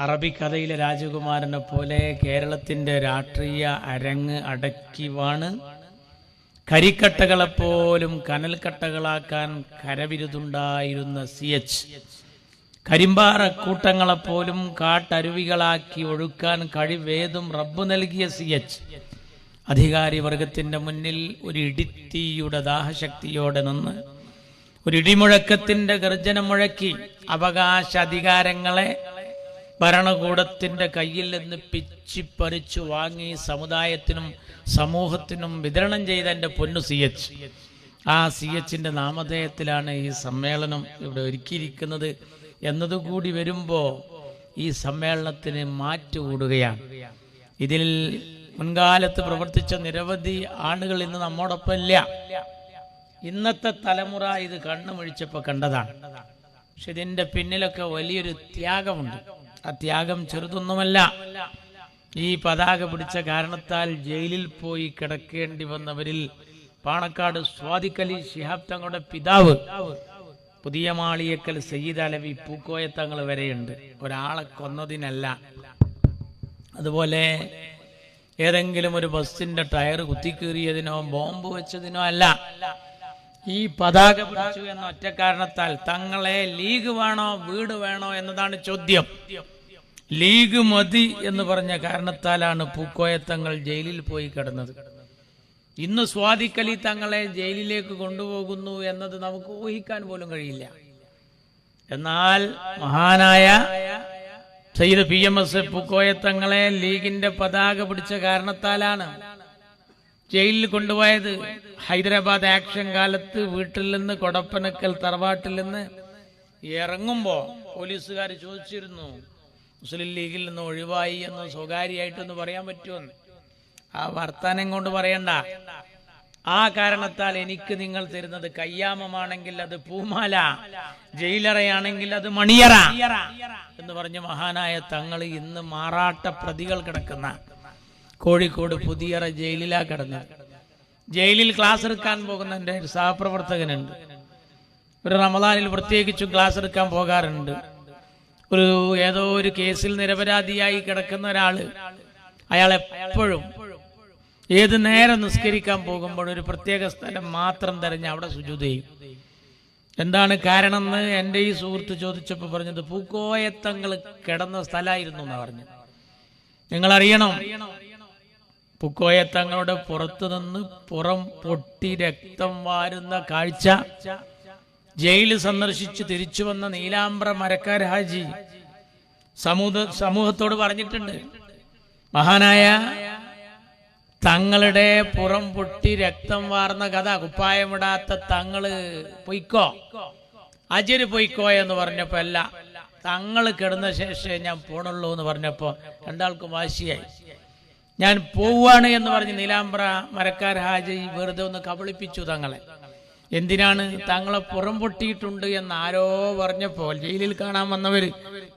അറബിക്കഥയിലെ രാജകുമാരനെ പോലെ കേരളത്തിൻ്റെ രാഷ്ട്രീയ അരങ്ങ് അടക്കിവാണ് കരിക്കട്ടകളെപ്പോലും കനൽക്കട്ടകളാക്കാൻ കരവിരുതുണ്ടായിരുന്ന CH, കരിമ്പാറ കൂട്ടങ്ങളെപ്പോലും കാട്ടരുവികളാക്കി ഒഴുക്കാൻ കഴിവേതും റബ്ബ് നൽകിയ CH, അധികാരി വർഗത്തിൻ്റെ മുന്നിൽ ഒരു ഇടിത്തീയുടെ ദാഹശക്തിയോടെ നിന്ന് ഒരു ഇടിമുഴക്കത്തിൻ്റെ ഗർജനം മുഴക്കി അവകാശ അധികാരങ്ങളെ ഭരണകൂടത്തിൻ്റെ കയ്യിൽ നിന്ന് പിച്ചിപ്പറിച്ചു വാങ്ങി സമുദായത്തിനും സമൂഹത്തിനും വിതരണം ചെയ്ത എൻ്റെ പൊന്നു CH. ആ CHൻ്റെ നാമധേയത്തിലാണ് ഈ സമ്മേളനം ഇവിടെ ഒരുക്കിയിരിക്കുന്നത് എന്നതുകൂടി വരുമ്പോൾ ഈ സമ്മേളനത്തിന് മാറ്റുകൂടുകയാണ്. ഇതിൽ മുൻകാലത്ത് പ്രവർത്തിച്ച നിരവധി ആളുകൾ ഇന്ന് നമ്മോടൊപ്പം ഇല്ല. ഇന്നത്തെ തലമുറ ഇത് കണ്ണുമിഴിച്ചപ്പോൾ കണ്ടതാണ്. പക്ഷെ ഇതിൻ്റെ പിന്നിലൊക്കെ വലിയൊരു ത്യാഗമുണ്ട്. ആ ത്യാഗം ചെറുതൊന്നുമല്ല. ഈ പതാക പിടിച്ച കാരണത്താൽ ജയിലിൽ പോയി കിടക്കേണ്ടി വന്നവരിൽ പാണക്കാട് സ്വാദിഖ് അലി ശിഹാബ് തങ്ങളുടെ പിതാവ്, പുതിയ മാളിയേക്കൽ സയ്യിദ് അലവി പൂക്കോയ തങ്ങൾ വരെയുണ്ട്. ഒരാളെ കൊന്നതിനല്ല, അതുപോലെ ഏതെങ്കിലും ഒരു ബസ്സിന്റെ ടയർ കുത്തിക്കീറിയതിനോ ബോംബ് വെച്ചതിനോ അല്ല. ഈ പതാക പിടിച്ചു എന്ന ഒറ്റ കാരണത്താൽ തങ്ങളെ ലീഗ് വേണോ വീട് വേണോ എന്നതാണ് ചോദ്യം. ലീഗ് മതി എന്ന് പറഞ്ഞ കാരണത്താലാണ് പൂക്കോയ തങ്ങൾ ജയിലിൽ പോയി കിടന്നത്. ഇന്ന് സ്വാദിഖ് അലി തങ്ങളെ ജയിലിലേക്ക് കൊണ്ടുപോകുന്നു എന്നത് നമുക്ക് ഊഹിക്കാൻ പോലും കഴിയില്ല. എന്നാൽ മഹാനായ സയ്യിദ് PMS പൂക്കോയ തങ്ങളെ ലീഗിന്റെ പതാക പിടിച്ച കാരണത്താലാണ് ജയിലിൽ കൊണ്ടുപോയത്. ഹൈദരാബാദ് ആക്ഷൻ കാലത്ത് വീട്ടിൽ നിന്ന് കൊടപ്പനക്കൽ തറവാട്ടിൽ നിന്ന് ഇറങ്ങുമ്പോ പോലീസുകാർ ചോദിച്ചിരുന്നു, മുസ്ലിം ലീഗിൽ നിന്ന് ഒഴിവായി എന്ന് സ്വകാര്യമായിട്ടൊന്ന് പറയാൻ പറ്റുമെന്ന്. ആ വർത്താനം കൊണ്ട് പറയണ്ട. ആ കാരണത്താൽ എനിക്ക് നിങ്ങൾ തരുന്നത് കയ്യാമമാണെങ്കിൽ അത് പൂമാല, ജയിലറയാണെങ്കിൽ അത് മണിയറ എന്ന് പറഞ്ഞ് മഹാനായ തങ്ങൾ ഇന്ന് മാറാട്ട പ്രതികൾ കിടക്കുന്ന കോഴിക്കോട് പുതിയറ ജയിലിലാ കിടന്നത്. ജയിലിൽ ക്ലാസ് എടുക്കാൻ പോകുന്ന എൻ്റെ ഒരു സഹപ്രവർത്തകനുണ്ട്. ഒരു റമദാനിൽ പ്രത്യേകിച്ചും ക്ലാസ് എടുക്കാൻ പോകാറുണ്ട്. ഏതോ ഒരു കേസിൽ നിരപരാധിയായി കിടക്കുന്ന ഒരാള്, അയാൾ എപ്പോഴും ഏത് നേരം നിസ്കരിക്കാൻ പോകുമ്പോൾ ഒരു പ്രത്യേക സ്ഥലം മാത്രം തെരഞ്ഞ് അവിടെ സുജൂദ് ചെയ്യും. എന്താണ് കാരണം എന്ന് എൻ്റെ ഈ സുഹൃത്ത് ചോദിച്ചപ്പോൾ പറഞ്ഞത് പൂക്കോയ തങ്ങൾ കിടന്ന സ്ഥലമായിരുന്നു എന്നാ പറഞ്ഞു. നിങ്ങൾ അറിയണം, പൂക്കോയ തങ്ങളുടെ പുറത്തു നിന്ന് പുറം പൊട്ടി രക്തം വാരുന്ന കാഴ്ച ജയിൽ സന്ദർശിച്ച് തിരിച്ചു വന്ന നീലാംബ്ര മരക്കാർ ഹാജി സമൂഹത്തോട് പറഞ്ഞിട്ടുണ്ട്. മഹാനായ തങ്ങളുടെ പുറം പൊട്ടി രക്തം വാർന്ന കഥ, കുപ്പായമിടാത്ത തങ്ങള് പൊയ്ക്കോ, അജര് പൊയ്ക്കോ എന്ന് പറഞ്ഞപ്പോ അല്ല, തങ്ങള് കിടന്ന ശേഷം ഞാൻ പോണുള്ളൂ എന്ന് പറഞ്ഞപ്പോ രണ്ടാൾക്കും വാശിയായി. ഞാൻ പോവാണ് എന്ന് പറഞ്ഞ് നീലാംബ്ര മരക്കാർ ഹാജി വെറുതെ ഒന്ന് കബളിപ്പിച്ചു തങ്ങളെ. എന്തിനാണ്? തങ്ങളെ പുറം പൊട്ടിയിട്ടുണ്ട് എന്ന് ആരോ പറഞ്ഞപ്പോൾ, ജയിലിൽ കാണാൻ വന്നവര്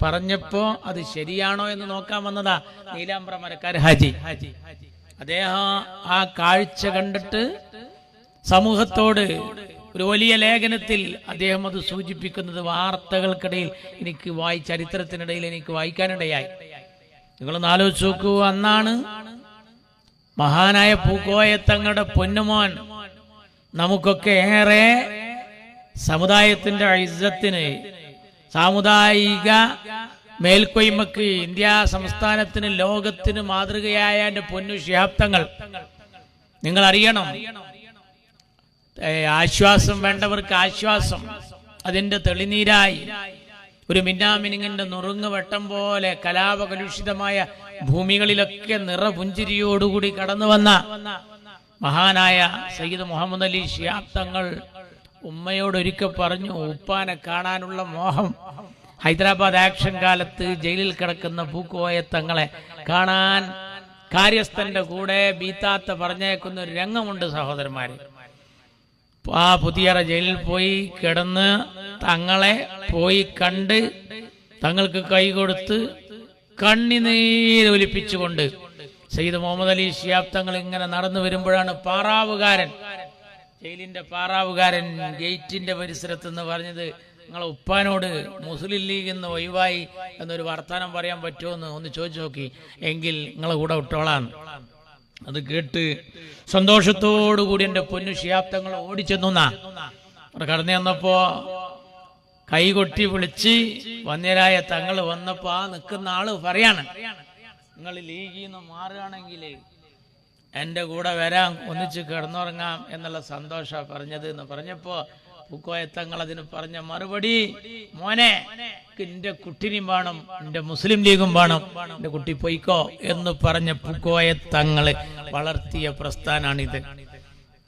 പറഞ്ഞപ്പോ അത് ശരിയാണോ എന്ന് നോക്കാൻ വന്നതാ നീലാംബ്ര മരക്കാർ ഹാജി. അദ്ദേഹം ആ കാഴ്ച കണ്ടിട്ട് സമൂഹത്തോട് ഒരു വലിയ ലേഖനത്തിൽ അദ്ദേഹം അത് സൂചിപ്പിക്കുന്നത് വാർത്തകൾക്കിടയിൽ എനിക്ക് ചരിത്രത്തിനിടയിൽ എനിക്ക് വായിക്കാനിടയായി. നിങ്ങളൊന്ന് ആലോചിച്ച് നോക്കൂ. അന്നാണ് മഹാനായ പൂക്കോയ തങ്ങളുടെ പൊന്നുമോൻ നമുക്കൊക്കെ ഏറെ സമുദായത്തിന്റെ ഇസ്സത്തിന്, സാമുദായിക മേൽക്കൊയ്മക്ക്, ഇന്ത്യ സംസ്ഥാനത്തിന്, ലോകത്തിന് മാതൃകയായ എൻ്റെ പൊന്നു ശിഹാബ് തങ്ങൾ. നിങ്ങൾ അറിയണം, ആശ്വാസം വേണ്ടവർക്ക് ആശ്വാസം അതിൻ്റെ തെളിനീരായി ഒരു മിന്നാമിനിങ്ങിന്റെ നുറുങ്ങ് വെട്ടം പോലെ കലാപകലുഷിതമായ ഭൂമികളിലൊക്കെ നിറപുഞ്ചിരിയോടുകൂടി കടന്നു വന്ന മഹാനായ സയ്യിദ് മുഹമ്മദ് അലി ശിഹാബ് തങ്ങൾ ഉമ്മയോടൊരിക്കൽ പറഞ്ഞു, ഉപ്പാനെ കാണാനുള്ള മോഹം. ഹൈദരാബാദ് ആക്ഷൻ കാലത്ത് ജയിലിൽ കിടക്കുന്ന പൂക്കോയ തങ്ങളെ കാണാൻ കാര്യസ്ഥന്റെ കൂടെ ബീത്താത്ത പറഞ്ഞേക്കുന്ന ഒരു രംഗമുണ്ട് സഹോദരന്മാര്. ആ പുതിയറ ജയിലിൽ പോയി കിടന്ന് തങ്ങളെ പോയി കണ്ട് തങ്ങൾക്ക് കൈ കൊടുത്ത് കണ്ണിനീരൊലിപ്പിച്ചുകൊണ്ട് സയ്യിദ് മുഹമ്മദ് അലി ശിഹാബ് തങ്ങൾ ഇങ്ങനെ നടന്നു വരുമ്പോഴാണ് പാറാവുകാരൻ, ജയിലിന്റെ പാറാവുകാരൻ ഗേറ്റിന്റെ പരിസരത്ത് നിന്ന് പറഞ്ഞത്, നിങ്ങളെ ഉപ്പാനോട് മുസ്ലിം ലീഗിൽ നിന്ന് ഒഴിവായി എന്നൊരു വർത്തമാനം പറയാൻ പറ്റുമോ ഒന്ന് ചോദിച്ചു നോക്കി, എങ്കിൽ നിങ്ങളെ കൂടെ വിട്ടോളാം. അത് കേട്ട് സന്തോഷത്തോടു കൂടി എൻ്റെ പൊന്നു ശിഹാബ്ദങ്ങൾ ഓടിച്ചെന്നാ അവിടെ കടന്നു വന്നപ്പോ കൈകൊട്ടി വിളിച്ച് വന്യരായ തങ്ങൾ വന്നപ്പോ ആ നിൽക്കുന്ന ആള് പറയാണ്, നിങ്ങൾ ലീഗിൽ നിന്ന് മാറുകയാണെങ്കിൽ എൻ്റെ കൂടെ വരാൻ ഒന്നിച്ച് കിടന്നുറങ്ങാം എന്നുള്ള സന്തോഷമാണ് പറഞ്ഞത് എന്ന് പറഞ്ഞപ്പോ പൂക്കോയത്തങ്ങൾ അതിന് പറഞ്ഞ മറുപടി, മോനെ എന്റെ കുട്ടിനും വേണം, എന്റെ മുസ്ലിം ലീഗും വേണം, എന്റെ കുട്ടി പൊയ്ക്കോ എന്ന് പറഞ്ഞ പൂക്കോയത്തങ്ങള് വളർത്തിയ പ്രസ്ഥാനാണിത്.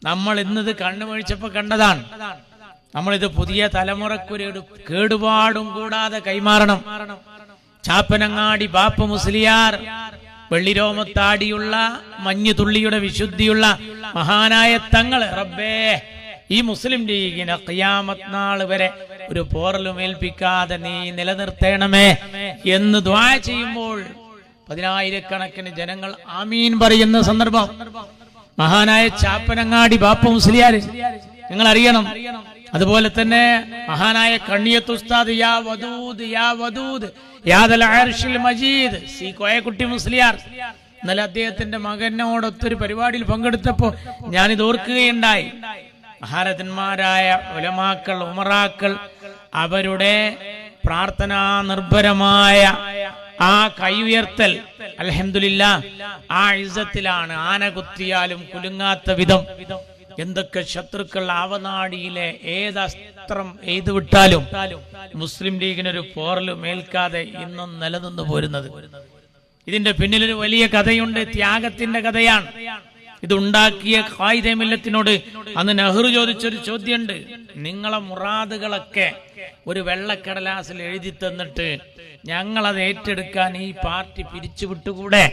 നമ്മൾ ഇന്നത് കണ്ണുമഴിച്ചപ്പോ കണ്ടതാണ്. നമ്മളിത് പുതിയ തലമുറക്കൊരു കേടുപാടും കൂടാതെ കൈമാറണം. ചാപ്പനങ്ങാടി ബാപ്പ മുസ്ലിയാർ വെള്ളിരോമത്താടിയുള്ള മഞ്ഞു തുള്ളിയുടെ വിശുദ്ധിയുള്ള മഹാനായ തങ്ങള് റബ്ബേ ഈ മുസ്ലിം ലീഗിനെ ഖിയാമത്ത് നാൾ വരെ ഒരു പോറലും ഏൽപ്പിക്കാതെ നീ നിലനിർത്തണമേ എന്ന് ദുആ ചെയ്യുമ്പോൾ പതിനായിരക്കണക്കിന് ജനങ്ങൾ ആമീൻ പറയുന്ന സന്ദർഭം. മഹാനായ ചാപ്പനങ്ങാടി ബാപ്പ മുസ്ലിയാർ നിങ്ങൾ അറിയണം. അതുപോലെ തന്നെ മഹാനായ കണ്ണിയത്ത് ഉസ്താദ് യാ വദൂദ് യാ വദൂദ് യാദൽ അർശിൽ മജീദ് സി കോയക്കുട്ടി മുസ്ലിയാർ ഇന്നലെ അദ്ദേഹത്തിന്റെ മകനോടൊത്തൊരു പരിപാടിയിൽ പങ്കെടുത്തപ്പോൾ ഞാനിത് ഓർക്കുകയുണ്ടായി. മഹാരഥന്മാരായ ഉലമാക്കൾ ഉമറാക്കൾ അവരുടെ പ്രാർത്ഥനാ നിർഭരമായ ആ കൈ ഉയർത്തൽ അൽഹംദുലില്ലാ ആ ഇസ്സത്തിലാണ്. ആന കുത്തിയാലും കുലുങ്ങാത്ത വിധം എന്തൊക്കെ ശത്രുക്കൾ ആവനാടിയിലെ ഏതസ്ത്രം എയ്തു വിട്ടാലും മുസ്ലിം ലീഗിനൊരു പോറലും ഏൽക്കാതെ ഇന്നും നിലനിന്ന് പോരുന്നത്. ഇതിന്റെ പിന്നിലൊരു വലിയ കഥയുണ്ട്, ത്യാഗത്തിന്റെ കഥയാണ്. ഇതുണ്ടാക്കിയ ഖായിദെ മില്ലത്തിനോട് അന്ന് നെഹ്റു ചോദിച്ചൊരു ചോദ്യമുണ്ട്, നിങ്ങളെ മുറാദുകളൊക്കെ ഒരു വെള്ളക്കടലാസിൽ എഴുതി തന്നിട്ട് ഞങ്ങളത് ഏറ്റെടുക്കാൻ ഈ പാർട്ടി പിരിച്ചു വിട്ടുകൂടെ?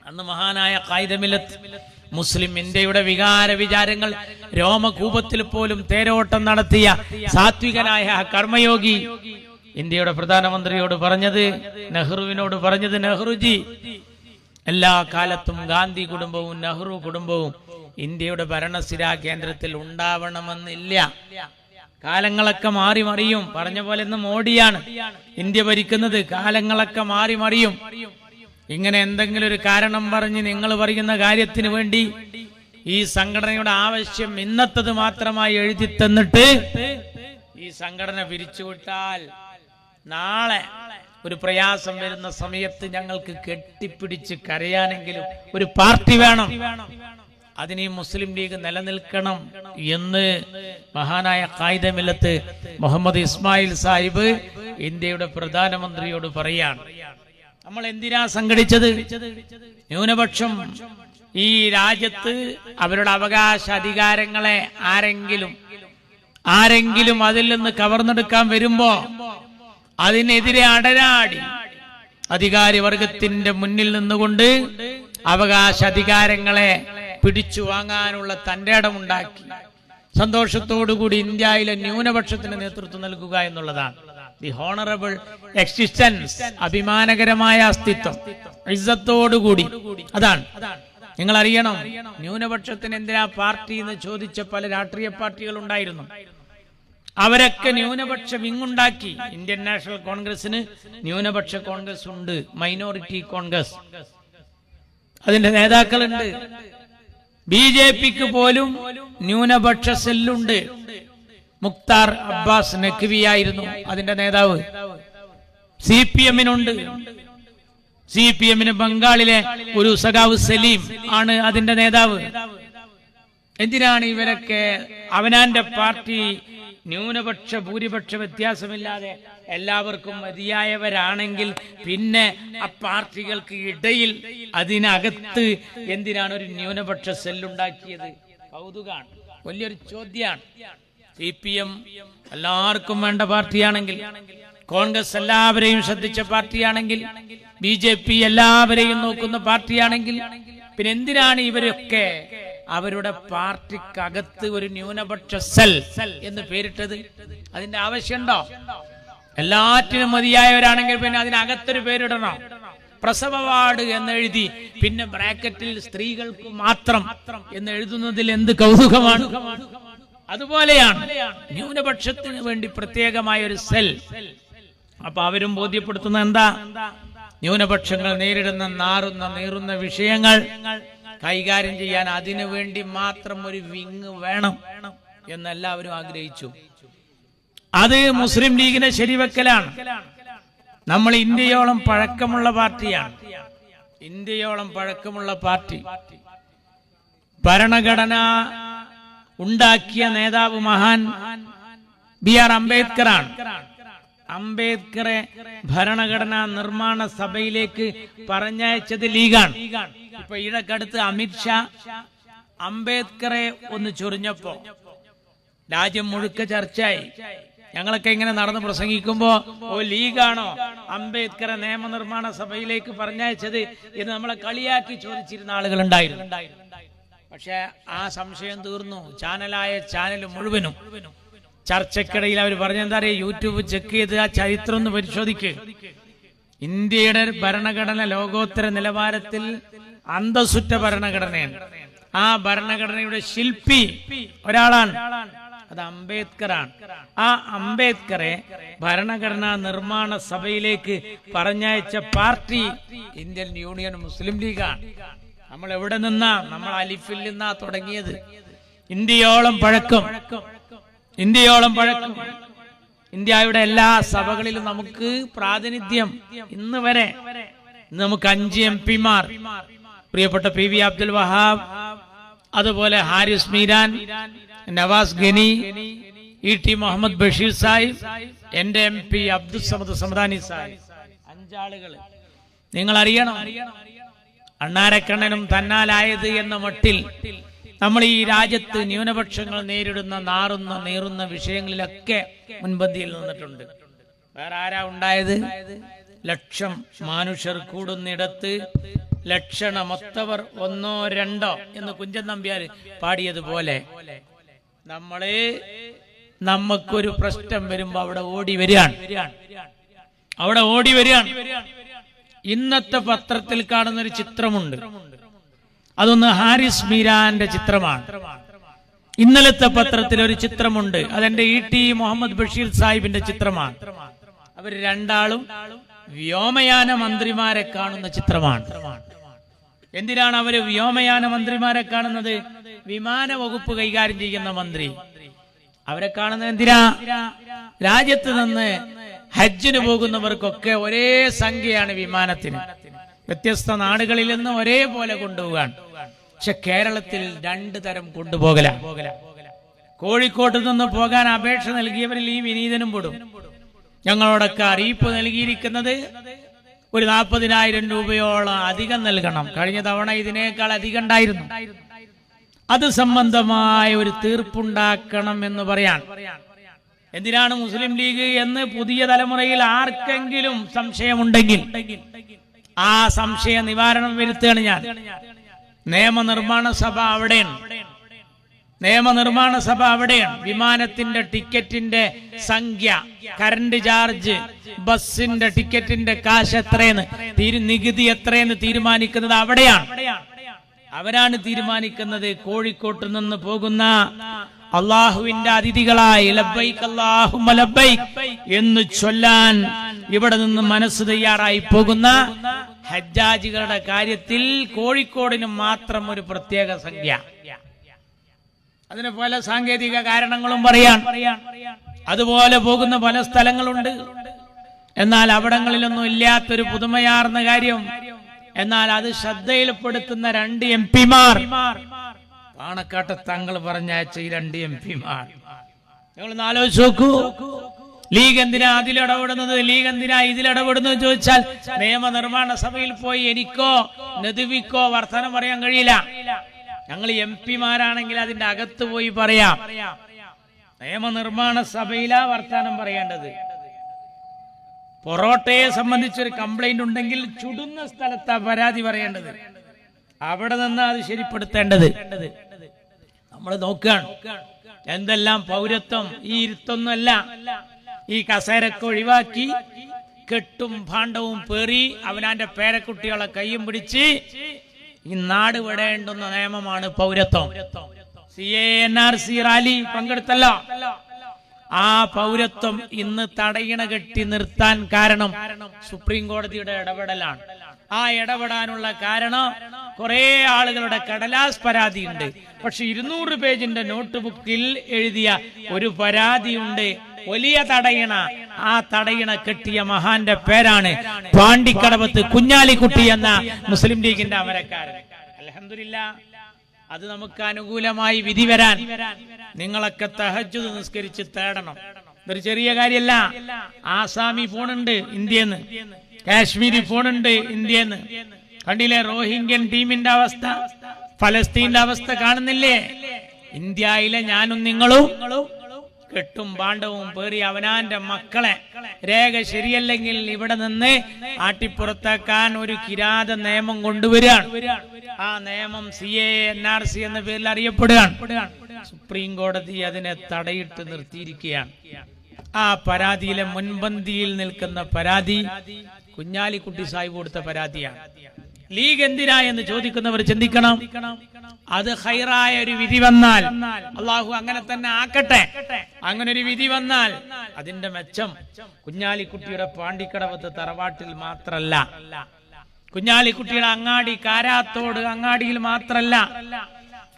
അന്ന് മഹാനായ ഖായിദെ മില്ലത്ത് മുസ്ലിം ഇന്ത്യയുടെ വികാര വിചാരങ്ങൾ രോമകൂപത്തിൽ പോലും തേരോട്ടം നടത്തിയ സാത്വികനായ കർമ്മയോഗി ഇന്ത്യയുടെ പ്രധാനമന്ത്രിയോട് പറഞ്ഞത്, നെഹ്റുവിനോട് പറഞ്ഞത്, നെഹ്റുജി എല്ലാ കാലത്തും ഗാന്ധി കുടുംബവും നെഹ്റു കുടുംബവും ഇന്ത്യയുടെ ഭരണസിരാ കേന്ദ്രത്തിൽ ഉണ്ടാവണമെന്നില്ല. കാലങ്ങളൊക്കെ മാറി മറിയും. പറഞ്ഞ പോലെ ഇന്ന് മോഡിയാണ് ഇന്ത്യ ഭരിക്കുന്നത്. കാലങ്ങളൊക്കെ മാറി മറിയും. ഇങ്ങനെ എന്തെങ്കിലും ഒരു കാരണം പറഞ്ഞ് നിങ്ങൾ പറയുന്ന കാര്യത്തിന് വേണ്ടി ഈ സംഘടനയുടെ ആവശ്യം ഇന്നത്തത് മാത്രമായി എഴുതി തന്നിട്ട് ഈ സംഘടന പിരിച്ചുവിട്ടാൽ നാളെ ഒരു പ്രയാസം വരുന്ന സമയത്ത് ഞങ്ങൾക്ക് കെട്ടിപ്പിടിച്ച് കരയാനെങ്കിലും ഒരു പാർട്ടി വേണം, അതിന് ഈ മുസ്ലിം ലീഗ് നിലനിൽക്കണം എന്ന് മഹാനായ ഖായിദെ മില്ലത്ത് മുഹമ്മദ് ഇസ്മായിൽ സാഹിബ് ഇന്ത്യയുടെ പ്രധാനമന്ത്രിയോട് പറയാണ്. നമ്മൾ എന്തിനാ സംഘടിച്ചത്? ന്യൂനപക്ഷം ഈ രാജ്യത്ത് അവരുടെ അവകാശ അധികാരങ്ങളെ ആരെങ്കിലും അതിൽ നിന്ന് കവർന്നെടുക്കാൻ വരുമ്പോ അതിനെതിരെ അടരാടി അധികാരി വർഗത്തിന്റെ മുന്നിൽ നിന്നുകൊണ്ട് അവകാശ അധികാരങ്ങളെ പിടിച്ചു വാങ്ങാനുള്ള തന്റെ ഇടമുണ്ടാക്കി സന്തോഷത്തോടുകൂടി ഇന്ത്യയിലെ ന്യൂനപക്ഷത്തിന് നേതൃത്വം നൽകുക എന്നുള്ളതാണ് ദി ഹോണറബിൾ എക്സിസ്റ്റൻസ്, അഭിമാനകരമായ അസ്തിത്വം, ഇസ്സത്തോടുകൂടി. അതാണ് നിങ്ങൾ അറിയണം. ന്യൂനപക്ഷത്തിന് എന്തിനാ പാർട്ടി എന്ന് ചോദിച്ച പല രാഷ്ട്രീയ പാർട്ടികൾ ഉണ്ടായിരുന്നു. അവരൊക്കെ ന്യൂനപക്ഷ വിങ്ങുണ്ടാക്കി. ഇന്ത്യൻ നാഷണൽ കോൺഗ്രസിന് ന്യൂനപക്ഷ കോൺഗ്രസ് ഉണ്ട്, മൈനോറിറ്റി കോൺഗ്രസ്, അതിന്റെ നേതാക്കളുണ്ട്. ബിജെപിക്ക് പോലും ന്യൂനപക്ഷ സെല്ലുണ്ട്. മുക്താർ അബ്ബാസ് നഖ്വിയായിരുന്നു അതിന്റെ നേതാവ്. CPM-നുണ്ട്. CPM-ന് ബംഗാളിലെ ഒരു സഖാവ് സലീം ആണ് അതിന്റെ നേതാവ്. എന്തിനാണ് ഇവരൊക്കെ അവനാന്റെ പാർട്ടി ന്യൂനപക്ഷ ഭൂരിപക്ഷ വ്യത്യാസമില്ലാതെ എല്ലാവർക്കും മതിയായവരാണെങ്കിൽ പിന്നെ ആ പാർട്ടികൾക്ക് ഇടയിൽ അതിനകത്ത് എന്തിനാണ് ഒരു ന്യൂനപക്ഷ സെല്ലുണ്ടാക്കിയത്? കൗതുകാണ്, വലിയൊരു ചോദ്യമാണ്. CPM എല്ലാവർക്കും വേണ്ട പാർട്ടിയാണെങ്കിൽ, കോൺഗ്രസ് എല്ലാവരെയും ശ്രദ്ധിച്ച പാർട്ടിയാണെങ്കിൽ, BJP എല്ലാവരെയും നോക്കുന്ന പാർട്ടിയാണെങ്കിൽ, പിന്നെ എന്തിനാണ് ഇവരൊക്കെ അവരുടെ പാർട്ടിക്കകത്ത് ഒരു ന്യൂനപക്ഷ സെൽ എന്ന് പേരിട്ടത്? അതിന്റെ ആവശ്യമുണ്ടോ? എല്ലാറ്റിനും മതിയായവരാണെങ്കിൽ പിന്നെ അതിനകത്തൊരു പേരിടണം. പ്രസവ വാർഡ് എന്നെഴുതി പിന്നെ ബ്രാക്കറ്റിൽ സ്ത്രീകൾക്ക് മാത്രം എന്ന് എഴുതുന്നതിൽ എന്ത് കൗതുകമാണ്! അതുപോലെയാണ് ന്യൂനപക്ഷത്തിന് വേണ്ടി പ്രത്യേകമായ ഒരു സെൽ. അപ്പൊ അവരും ബോധ്യപ്പെടുത്തുന്ന എന്താ, ന്യൂനപക്ഷങ്ങൾ നേരിടുന്ന നീറുന്ന വിഷയങ്ങൾ കൈകാര്യം ചെയ്യാൻ അതിനു വേണ്ടി മാത്രം ഒരു വിങ് വേണം എന്നെല്ലാവരും ആഗ്രഹിച്ചു. അത് മുസ്ലിം ലീഗിനെ ശരിവെക്കലാണ്. നമ്മൾ ഇന്ത്യയോളം പഴക്കമുള്ള പാർട്ടിയാണ്. ഇന്ത്യയോളം പഴക്കമുള്ള പാർട്ടി. ഭരണഘടന ഉണ്ടാക്കിയ നേതാവ് മഹാൻ BR അംബേദ്കറാണ്. അംബേദ്കറെ ഭരണഘടനാ നിർമ്മാണ സഭയിലേക്ക് പറഞ്ഞയച്ചത് ലീഗാണ്. ഇപ്പൊ ഈടക്കടുത്ത് അമിത്ഷാ അംബേദ്കറെ ഒന്ന് ചൊറിഞ്ഞപ്പോ രാജ്യം മുഴുക്ക ചർച്ചയായി. ഞങ്ങളൊക്കെ ഇങ്ങനെ നടന്ന് പ്രസംഗിക്കുമ്പോ ലീഗാണോ അംബേദ്കറെ നിയമനിർമ്മാണ സഭയിലേക്ക് പറഞ്ഞയച്ചത് എന്ന് നമ്മളെ കളിയാക്കി ചോദിച്ചിരുന്ന ആളുകൾ ഉണ്ടായിരുന്നു. പക്ഷെ ആ സംശയം തീർന്നു. ചാനൽ മുഴുവനും ചർച്ചക്കിടയിൽ അവർ പറഞ്ഞെന്താ അറിയാം, യൂട്യൂബ് ചെക്ക് ചെയ്ത് ആ ചരിത്രം ഒന്ന് പരിശോധിക്ക്. ഇന്ത്യയുടെ ഭരണഘടന ലോകോത്തര നിലവാരത്തിൽ അന്തസ്സുറ്റ ഭരണഘടനയാണ്. ആ ഭരണഘടനയുടെ ശില്പി ഒരാളാണ്, അത് അംബേദ്കറാണ്. ആ അംബേദ്കറെ ഭരണഘടനാ നിർമ്മാണ സഭയിലേക്ക് പറഞ്ഞയച്ച പാർട്ടി ഇന്ത്യൻ യൂണിയൻ മുസ്ലിം ലീഗാണ്. നമ്മൾ എവിടെ നിന്നാ? നമ്മൾ അലിഫിൽ നിന്നാ തുടങ്ങിയത്. ഇന്ത്യയോളം പഴക്കം. ഇന്ത്യയുടെ എല്ലാ സഭകളിലും നമുക്ക് പ്രാതിനിധ്യം ഇന്ന് വരെ. നമുക്ക് 5 MP-മാർ, പ്രിയപ്പെട്ട PV അബ്ദുൽ വഹാബ്, അതുപോലെ ഹാരിസ് മീരാൻ, നവാസ് ഗനി, ET മുഹമ്മദ് ബഷീർ സാഹിബ്, എന്റെ MP അബ്ദുൽ സമദ് സമദാനി സാഹിബ്, 5 ആളുകൾ. നിങ്ങൾ അറിയണം, അണ്ണാരക്കണ്ണനും തന്നാലായത് എന്ന മട്ടിൽ നമ്മൾ ഈ രാജ്യത്ത് ന്യൂനപക്ഷങ്ങൾ നേരിടുന്ന നീറുന്ന വിഷയങ്ങളിലൊക്കെ മുൻപന്തിയിൽ നിന്നിട്ടുണ്ട്. വേറെ ആരാ ഉണ്ടായത്? ലക്ഷം മനുഷ്യർ കൂടുന്നിടത്ത് ലക്ഷണമൊത്തവർ 1 2 എന്ന് കുഞ്ചൻ നമ്പ്യാർ പാടിയതുപോലെ നമുക്കൊരു പ്രശ്നം വരുമ്പോ അവിടെ ഓടി വരികയാണ്. ഇന്നത്തെ പത്രത്തിൽ കാണുന്ന ഒരു ചിത്രമുണ്ട്. അതൊന്ന് ഹാരിസ് മീരാന്റെ ചിത്രമാണ്. ഇന്നലത്തെ പത്രത്തിൽ ഒരു ചിത്രമുണ്ട്, അതെന്റെ ET മുഹമ്മദ് ബഷീർ സാഹിബിന്റെ ചിത്രമാണ്. അവർ രണ്ടാളും വ്യോമയാന മന്ത്രിമാരെ കാണുന്ന ചിത്രമാണ്. എന്തിനാണ് അവര് വ്യോമയാന മന്ത്രിമാരെ കാണുന്നത്? വിമാന വകുപ്പ് കൈകാര്യം ചെയ്യുന്ന മന്ത്രി. അവരെ കാണുന്നത് എന്തിനാ? രാജ്യത്ത് നിന്ന് ഹജ്ജിന് പോകുന്നവർക്കൊക്കെ ഒരേ സംഖ്യയാണ് വിമാനത്തിന്. വ്യത്യസ്ത നാടുകളിൽ നിന്ന് ഒരേപോലെ കൊണ്ടുപോകാൻ. പക്ഷെ കേരളത്തിൽ 2 തരം കൊണ്ടുപോകല. കോഴിക്കോട്ട് നിന്ന് പോകാൻ അപേക്ഷ നൽകിയവരിൽ ഈ വിനീതനും പെടും. ഞങ്ങളോടൊക്കെ അറിയിപ്പ് നൽകിയിരിക്കുന്നത് ഒരു 40,000 രൂപയോളം അധികം നൽകണം. കഴിഞ്ഞ തവണ ഇതിനേക്കാൾ അധികം ഉണ്ടായിരുന്നു. അത് സംബന്ധമായ ഒരു തീർപ്പുണ്ടാക്കണം എന്ന് പറയാൻ. എന്തിനാണ് മുസ്ലിം ലീഗ് എന്ന് പുതിയ തലമുറയിൽ ആർക്കെങ്കിലും സംശയമുണ്ടെങ്കിൽ ആ സംശയ നിവാരണം വരുത്തുകയാണ് ഞാൻ. നിയമനിർമ്മാണ സഭ അവിടെയാണ്. വിമാനത്തിന്റെ ടിക്കറ്റിന്റെ സംഖ്യ, കറണ്ട് ചാർജ്, ബസിന്റെ ടിക്കറ്റിന്റെ കാശ് എത്രയെന്ന്, നികുതി എത്രയെന്ന് തീരുമാനിക്കുന്നത് അവിടെയാണ്. അവരാണ് തീരുമാനിക്കുന്നത്. കോഴിക്കോട്ട് നിന്ന് പോകുന്ന അള്ളാഹുവിന്റെ അതിഥികളായി ലബ്ബൈക് അല്ലാഹുമ്മ ലബ്ബൈക് എന്ന് ചൊല്ലാൻ ഇവിടെ നിന്ന് മനസ്സ് തയ്യാറായി പോകുന്ന ഹജ്ജാജികളുടെ കാര്യത്തിൽ കോഴിക്കോടിന് മാത്രം ഒരു പ്രത്യേക സംഖ്യ. അതിന് പല സാങ്കേതിക കാരണങ്ങളും പറയാൻ. അതുപോലെ പോകുന്ന പല സ്ഥലങ്ങളുണ്ട്. എന്നാൽ അവിടങ്ങളിലൊന്നും ഇല്ലാത്തൊരു പുതുമയാർന്ന കാര്യം. എന്നാൽ അത് ശ്രദ്ധയിൽപ്പെടുത്തുന്ന 2 MP-മാർ, പാണക്കാട്ട് തങ്ങൾ പറഞ്ഞയച്ച ഈ 2 MP-മാർ. നിങ്ങളൊന്ന് ആലോചിച്ച് നോക്കൂ. ലീഗ് എന്തിനാ അതിലിടപെടുന്നത്? ലീഗ് എന്തിനാ ഇതിലിടപെടുന്നത് ചോദിച്ചാൽ, നിയമനിർമ്മാണ സഭയിൽ പോയി എനിക്കോ നദുവിക്കോ വർത്തമാനം പറയാൻ കഴിയില്ല. ഞങ്ങൾ MP-മാരാണെങ്കിൽ അതിന്റെ അകത്ത് പോയി പറയാം. നിയമനിർമ്മാണ സഭയിലാ വർത്തമാനം പറയേണ്ടത്. പൊറോട്ടയെ സംബന്ധിച്ചൊരു കംപ്ലൈന്റ് ഉണ്ടെങ്കിൽ ചുടുന്ന സ്ഥലത്താ പരാതി പറയേണ്ടത്. അവിടെ നിന്ന് അത് ശരിപ്പെടുത്തേണ്ടത്. നമ്മൾ നോക്കുകയാണ് എന്തെല്ലാം പൗരത്വം. ഈ ഇരുത്തൊന്നുമല്ല. ഈ കസേരക്ക് ഒഴിവാക്കി കെട്ടും ഭാണ്ഡവും പേറി അവനാന്റെ പേരക്കുട്ടികളെ കയ്യും പിടിച്ച് ഈ നാട് വിടേണ്ടുന്ന നിയമമാണ് പൗരത്വം. CA-NRC rally പങ്കെടുത്തല്ലോ. ആ പൗരത്വം ഇന്ന് തടയിണ കെട്ടി നിർത്താൻ കാരണം സുപ്രീം കോടതിയുടെ ഇടപെടലാണ്. ആ ഇടപെടാനുള്ള കാരണം കുറെ ആളുകളുടെ കടലാസ് പരാതിയുണ്ട്. പക്ഷെ 200 പേജിന്റെ നോട്ട് ബുക്കിൽ എഴുതിയ ഒരു പരാതിയുണ്ട്, വലിയ തടയിണ. ആ തടയിണ കെട്ടിയ മഹാന്റെ പേരാണ് പാണ്ടിക്കടവത്ത് കുഞ്ഞാലിക്കുട്ടി എന്ന മുസ്ലിം ലീഗിന്റെ അമരക്കാരൻ. അൽഹംദുലില്ലാഹ്, അത് നമുക്ക് അനുകൂലമായി വിധി വരാൻ നിങ്ങളൊക്കെ തഹജ്ജുദ് നിസ്കരിച്ച് തേടണം. ഇതൊരു ചെറിയ കാര്യമല്ല. ആസാമി ഫോണുണ്ട് ഇന്ത്യന്ന്, കാശ്മീരി ഫോണുണ്ട് ഇന്ത്യന്ന്. കണ്ടില്ലേ റോഹിംഗ്യൻ ടീമിന്റെ അവസ്ഥ, ഫലസ്തീന്റെ അവസ്ഥ കാണുന്നില്ലേ? ഇന്ത്യയിലെ ഞാനും നിങ്ങളും കെട്ടും പാണ്ഡവും പേറി അവനാന്റെ മക്കളെ രേഖ ശരിയല്ലെങ്കിൽ ഇവിടെ നിന്ന് ആട്ടിപ്പുറത്താക്കാൻ ഒരു കിരാത നിയമം കൊണ്ടുവരികയാണ്. ആ നിയമം CA-NRC എന്ന പേരിൽ അറിയപ്പെടുകയാണ്. സുപ്രീം കോടതി അതിനെ തടയിട്ട് നിർത്തിയിരിക്കുകയാണ്. ആ പരാതിയിലെ മുൻപന്തിയിൽ നിൽക്കുന്ന പരാതി കുഞ്ഞാലിക്കുട്ടി സാഹിബ് കൊടുത്ത പരാതിയാണ്. ലീഗ് എന്തിനാ എന്ന് ചോദിക്കുന്നവർ ചിന്തിക്കണം. അത് ഖൈറായ ഒരു വിധി വന്നാൽ, അള്ളാഹു അങ്ങനെ തന്നെ ആക്കട്ടെ, അങ്ങനെ ഒരു വിധി വന്നാൽ അതിന്റെ മെച്ചം കുഞ്ഞാലിക്കുട്ടിയുടെ പാണ്ടിക്കടവത്ത് തറവാട്ടിൽ മാത്രല്ല, കുഞ്ഞാലിക്കുട്ടിയുടെ അങ്ങാടി കാരാത്തോട് അങ്ങാടിയിൽ മാത്രല്ല,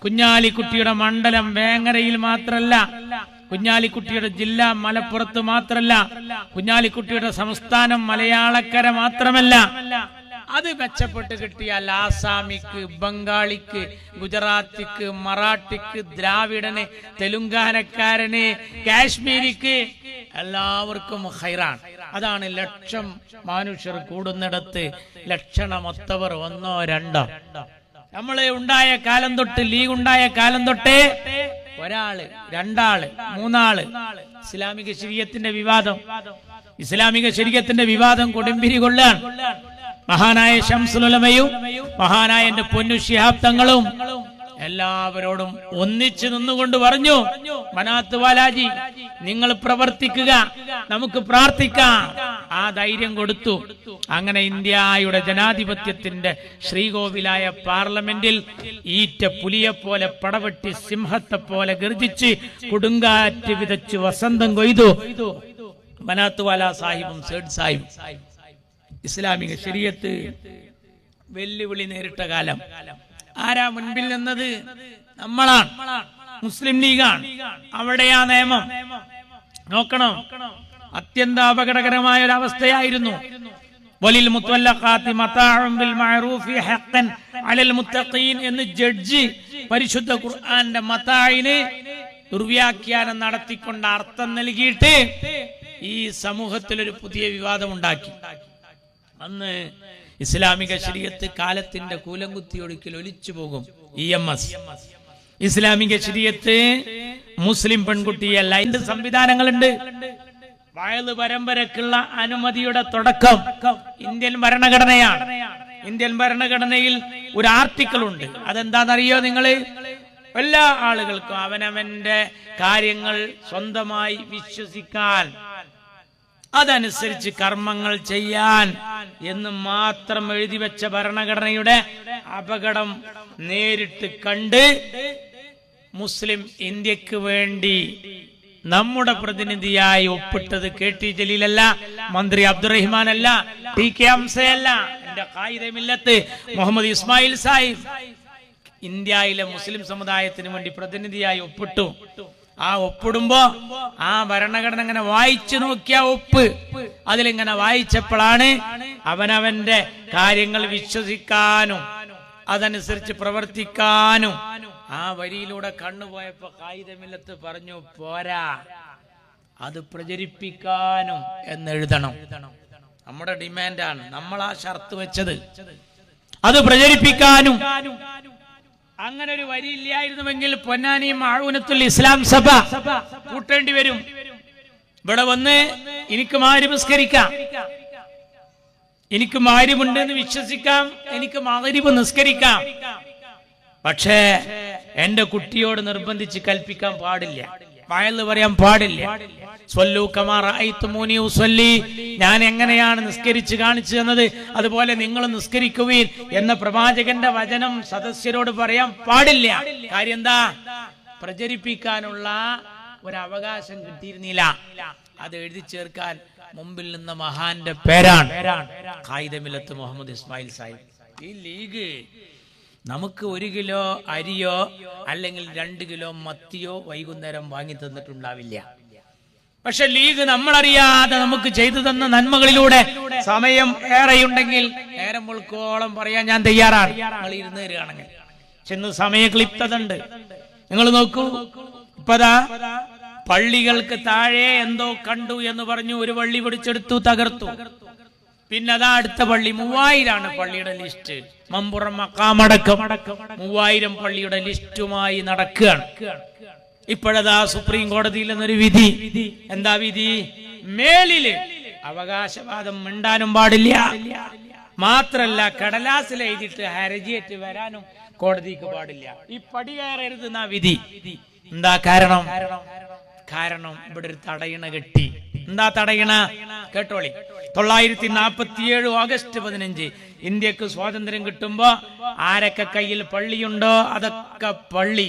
കുഞ്ഞാലിക്കുട്ടിയുടെ മണ്ഡലം വേങ്ങരയിൽ മാത്രല്ല, കുഞ്ഞാലിക്കുട്ടിയുടെ ജില്ല മലപ്പുറത്ത് മാത്രല്ല, കുഞ്ഞാലിക്കുട്ടിയുടെ സംസ്ഥാനം മലയാളക്കര മാത്രമല്ല. അത് മെച്ചപ്പെട്ട് കിട്ടിയാൽ ആസാമിക്ക്, ബംഗാളിക്ക്, ഗുജറാത്തിക്ക്, മറാഠിക്ക്, ദ്രാവിഡന്, തെലുങ്കാനക്കാരന്, കാശ്മീരിക്ക് എല്ലാവർക്കും ഖൈറാണ്. അതാണ് ലക്ഷം മനുഷ്യർ കൂടുന്നിടത്ത് ലക്ഷണമൊത്തവർ 1 2. നമ്മള് ഉണ്ടായ കാലം തൊട്ട്, ലീഗ് ഉണ്ടായ കാലം തൊട്ടേ ഒരാള്, 2 ആള്, 3 ആള് ഇസ്ലാമിക ശരീഅത്തിന്റെ വിവാദം കൊടുമ്പിരി കൊള്ളാൻ മഹാനായ ശംസുൽ ഉലമയും മഹാനായ എന്റെ പൊന്നു ശിഹാബ് തങ്ങളും എല്ലാവരോടും ഒന്നിച്ചു നിന്നുകൊണ്ട് പറഞ്ഞു, മനാത്ത് വാലാജി നിങ്ങൾ പ്രവർത്തിക്കുക, നമുക്ക് പ്രാർത്ഥിക്കാം. ആ ധൈര്യം കൊടുത്തു. അങ്ങനെ ഇന്ത്യയുടെ ജനാധിപത്യത്തിന്റെ ശ്രീകോവിലായ പാർലമെന്റിൽ ഈറ്റ പുലിയെ പോലെ പടവെട്ടി സിംഹത്തെ പോലെ ഗർജിച്ച് കൊടുങ്കാറ്റ് വിതച്ച് വസന്തം കൊയ്തു മനാത്ത് വാല സാഹിബും സേഡ് സാഹിബും. ഇസ്ലാമിക ശരീഅത്ത് വെല്ലുവിളി നേരിട്ട കാലം. ആരാ മുൻപിൽ നിന്നത്? നമ്മളാണ്, മുസ്ലിം ലീഗാണ്. അവിടെയാ നിയമം നോക്കണം. അത്യന്ത അപകടകരമായ ഒരു അവസ്ഥയായിരുന്നു. വലിൽ മുത്തല്ലഖാത്തി മതാഉൻ ബിൽ മഅറൂഫി ഹഖൻ അലൽ മുത്തഖീൻ എന്ന് ജഡ്ജി പരിശുദ്ധ ഖുർആന്റെ മതാഇന് ദുർവ്യാഖ്യാനം നടത്തിക്കൊണ്ട് അർത്ഥം നൽകിയിട്ട് ഈ സമൂഹത്തിൽ ഒരു പുതിയ വിവാദം ഉണ്ടാക്കി. അന്ന് ഇസ്ലാമിക ശരീഅത്ത് കാലത്തിന്റെ കൂലംകുത്തിയൊടുക്കിൽ ഒലിച്ചു പോകും. EMS ഇസ്ലാമിക ശരീഅത്ത് മുസ്ലിം പെൺകുട്ടിയെ ലൈംഗിക സംവിധാനങ്ങളുണ്ട്. വയല് പരമ്പരക്കുള്ള അനുമതിയുടെ തുടക്കം ഇന്ത്യൻ ഭരണഘടനയാണ്. ഇന്ത്യൻ ഭരണഘടനയിൽ ഒരു ആർട്ടിക്കിൾ ഉണ്ട്. അതെന്താണെന്നറിയോ നിങ്ങള്? എല്ലാ ആളുകൾക്കും അവനവന്റെ കാര്യങ്ങൾ സ്വന്തമായി വിശ്വസിക്കാൻ, അതനുസരിച്ച് കർമ്മങ്ങൾ ചെയ്യാൻ എന്ന് മാത്രം എഴുതി വെച്ച ഭരണഘടനയുടെ അപകടം നേരിട്ട് കണ്ട് മുസ്ലിം ഇന്ത്യക്ക് വേണ്ടി നമ്മുടെ പ്രതിനിധിയായി ഒപ്പിട്ടത് KT ജലീലല്ല, മന്ത്രി അബ്ദുറഹിമാൻ അല്ല, TK ഹംസയല്ല, എന്റെ ഖായിദെ മില്ലത്ത് മുഹമ്മദ് ഇസ്മായിൽ സാഹിബ് ഇന്ത്യയിലെ മുസ്ലിം സമുദായത്തിന് വേണ്ടി പ്രതിനിധിയായി ഒപ്പിട്ടു. ആ ഒപ്പിടുമ്പോ ആ ഭരണഘടന ഇങ്ങനെ വായിച്ചു നോക്കിയ ഒപ്പ് അതിലിങ്ങനെ വായിച്ചപ്പോഴാണ് അവനവന്റെ കാര്യങ്ങൾ വിശ്വസിക്കാനും അതനുസരിച്ച് പ്രവർത്തിക്കാനും ആ വരിയിലൂടെ കണ്ണുപോയപ്പോ ഖായിദെ മില്ലത്ത് പറഞ്ഞു, പോരാ, അത് പ്രചരിപ്പിക്കാനും എന്നെഴുതണം. നമ്മുടെ ഡിമാൻഡാണ്, നമ്മൾ ആ ഷർത്ത് വെച്ചത്, അത് പ്രചരിപ്പിക്കാനും. അങ്ങനെ ഒരു വരി ഇല്ലായിരുന്നുവെങ്കിൽ പൊന്നാനി മഅൂനത്തുൽ ഇസ്ലാം സഭ കൂട്ടേണ്ടി വരും. ഇവിടെ വന്ന് എനിക്ക് മഗ്‌രിബ് നിസ്കരിക്കാം, എനിക്ക് മഗ്‌രിബുണ്ടെന്ന് വിശ്വസിക്കാം, എനിക്ക് മഗ്‌രിബ് നിസ്കരിക്കാം. പക്ഷേ എന്റെ കുട്ടിയോട് നിർബന്ധിച്ച് കൽപ്പിക്കാൻ പാടില്ല, വയല് പറയാൻ പാടില്ല. സ്വല്ലു കമാ റഅയ്തുമൂനി ഉസല്ലി, ഞാൻ എങ്ങനെയാണ് നിസ്കരിച്ച് കാണിച്ചു തന്നത് അതുപോലെ നിങ്ങൾ നിസ്കരിക്കുവീൻ എന്ന പ്രവാചകന്റെ വചനം സദസ്യരോട് പറയാൻ പാടില്ല. കാര്യം എന്താ? പ്രചരിപ്പിക്കാനുള്ള ഒരവകാശം കിട്ടിയിരുന്നില്ല. അത് എഴുതി ചേർക്കാൻ മുമ്പിൽ നിന്ന മഹാന്റെ പേരാണ് ഖായിദ മില്ലത്ത് മുഹമ്മദ് ഇസ്മായിൽ സാഹിബ്. ഈ ലീഗ് നമുക്ക് 1 കിലോ അരിയോ അല്ലെങ്കിൽ 2 കിലോ മത്തിയോ വൈകുന്നേരം വാങ്ങി തന്നിട്ടുണ്ടാവില്ല. പക്ഷെ ലീഗ് നമ്മളറിയാതെ നമുക്ക് ചെയ്തു തന്ന നന്മകളിലൂടെ സമയം ഏറെയുണ്ടെങ്കിൽ നേരം മുൾക്കോളം പറയാൻ ഞാൻ തയ്യാറാണ്. നിങ്ങൾ ഇരുന്ന് തരികയാണെങ്കിൽ. ചെന്ന് സമയ ക്ലിപ്തതുണ്ട്. നിങ്ങൾ നോക്കൂ, ഇപ്പതാ പള്ളികൾക്ക് താഴെ എന്തോ കണ്ടു എന്ന് പറഞ്ഞു ഒരു പള്ളി പിടിച്ചെടുത്തു, തകർത്തു. പിന്നെ അതാ അടുത്ത പള്ളി 3000 പള്ളിയുടെ ലിസ്റ്റ്. മമ്പുറം മക്കാമടക്കം 3000 പള്ളിയുടെ ലിസ്റ്റുമായി നടക്കുകയാണ്. ഇപ്പോഴതാ സുപ്രീം കോടതിയിൽ നിന്നൊരു വിധി. എന്താ വിധി? മേലില് അവകാശവാദം മിണ്ടാനും പാടില്ല, മാത്രല്ല കടലാസിൽ എഴുതിയിട്ട് ഹർജിയേറ്റ് വരാനും കോടതിക്ക് പാടില്ല. ഈ പടി കയറരുത് എന്നാ വിധി. എന്താ കാരണം? ഇവിടെ ഒരു തടയണ കെട്ടി. എന്താ തടയണ? കേട്ടോളി. 1947 ഓഗസ്റ്റ് 15 ഇന്ത്യക്ക് സ്വാതന്ത്ര്യം കിട്ടുമ്പോ ആരൊക്കെ കയ്യിൽ പള്ളിയുണ്ടോ അതൊക്കെ പള്ളി,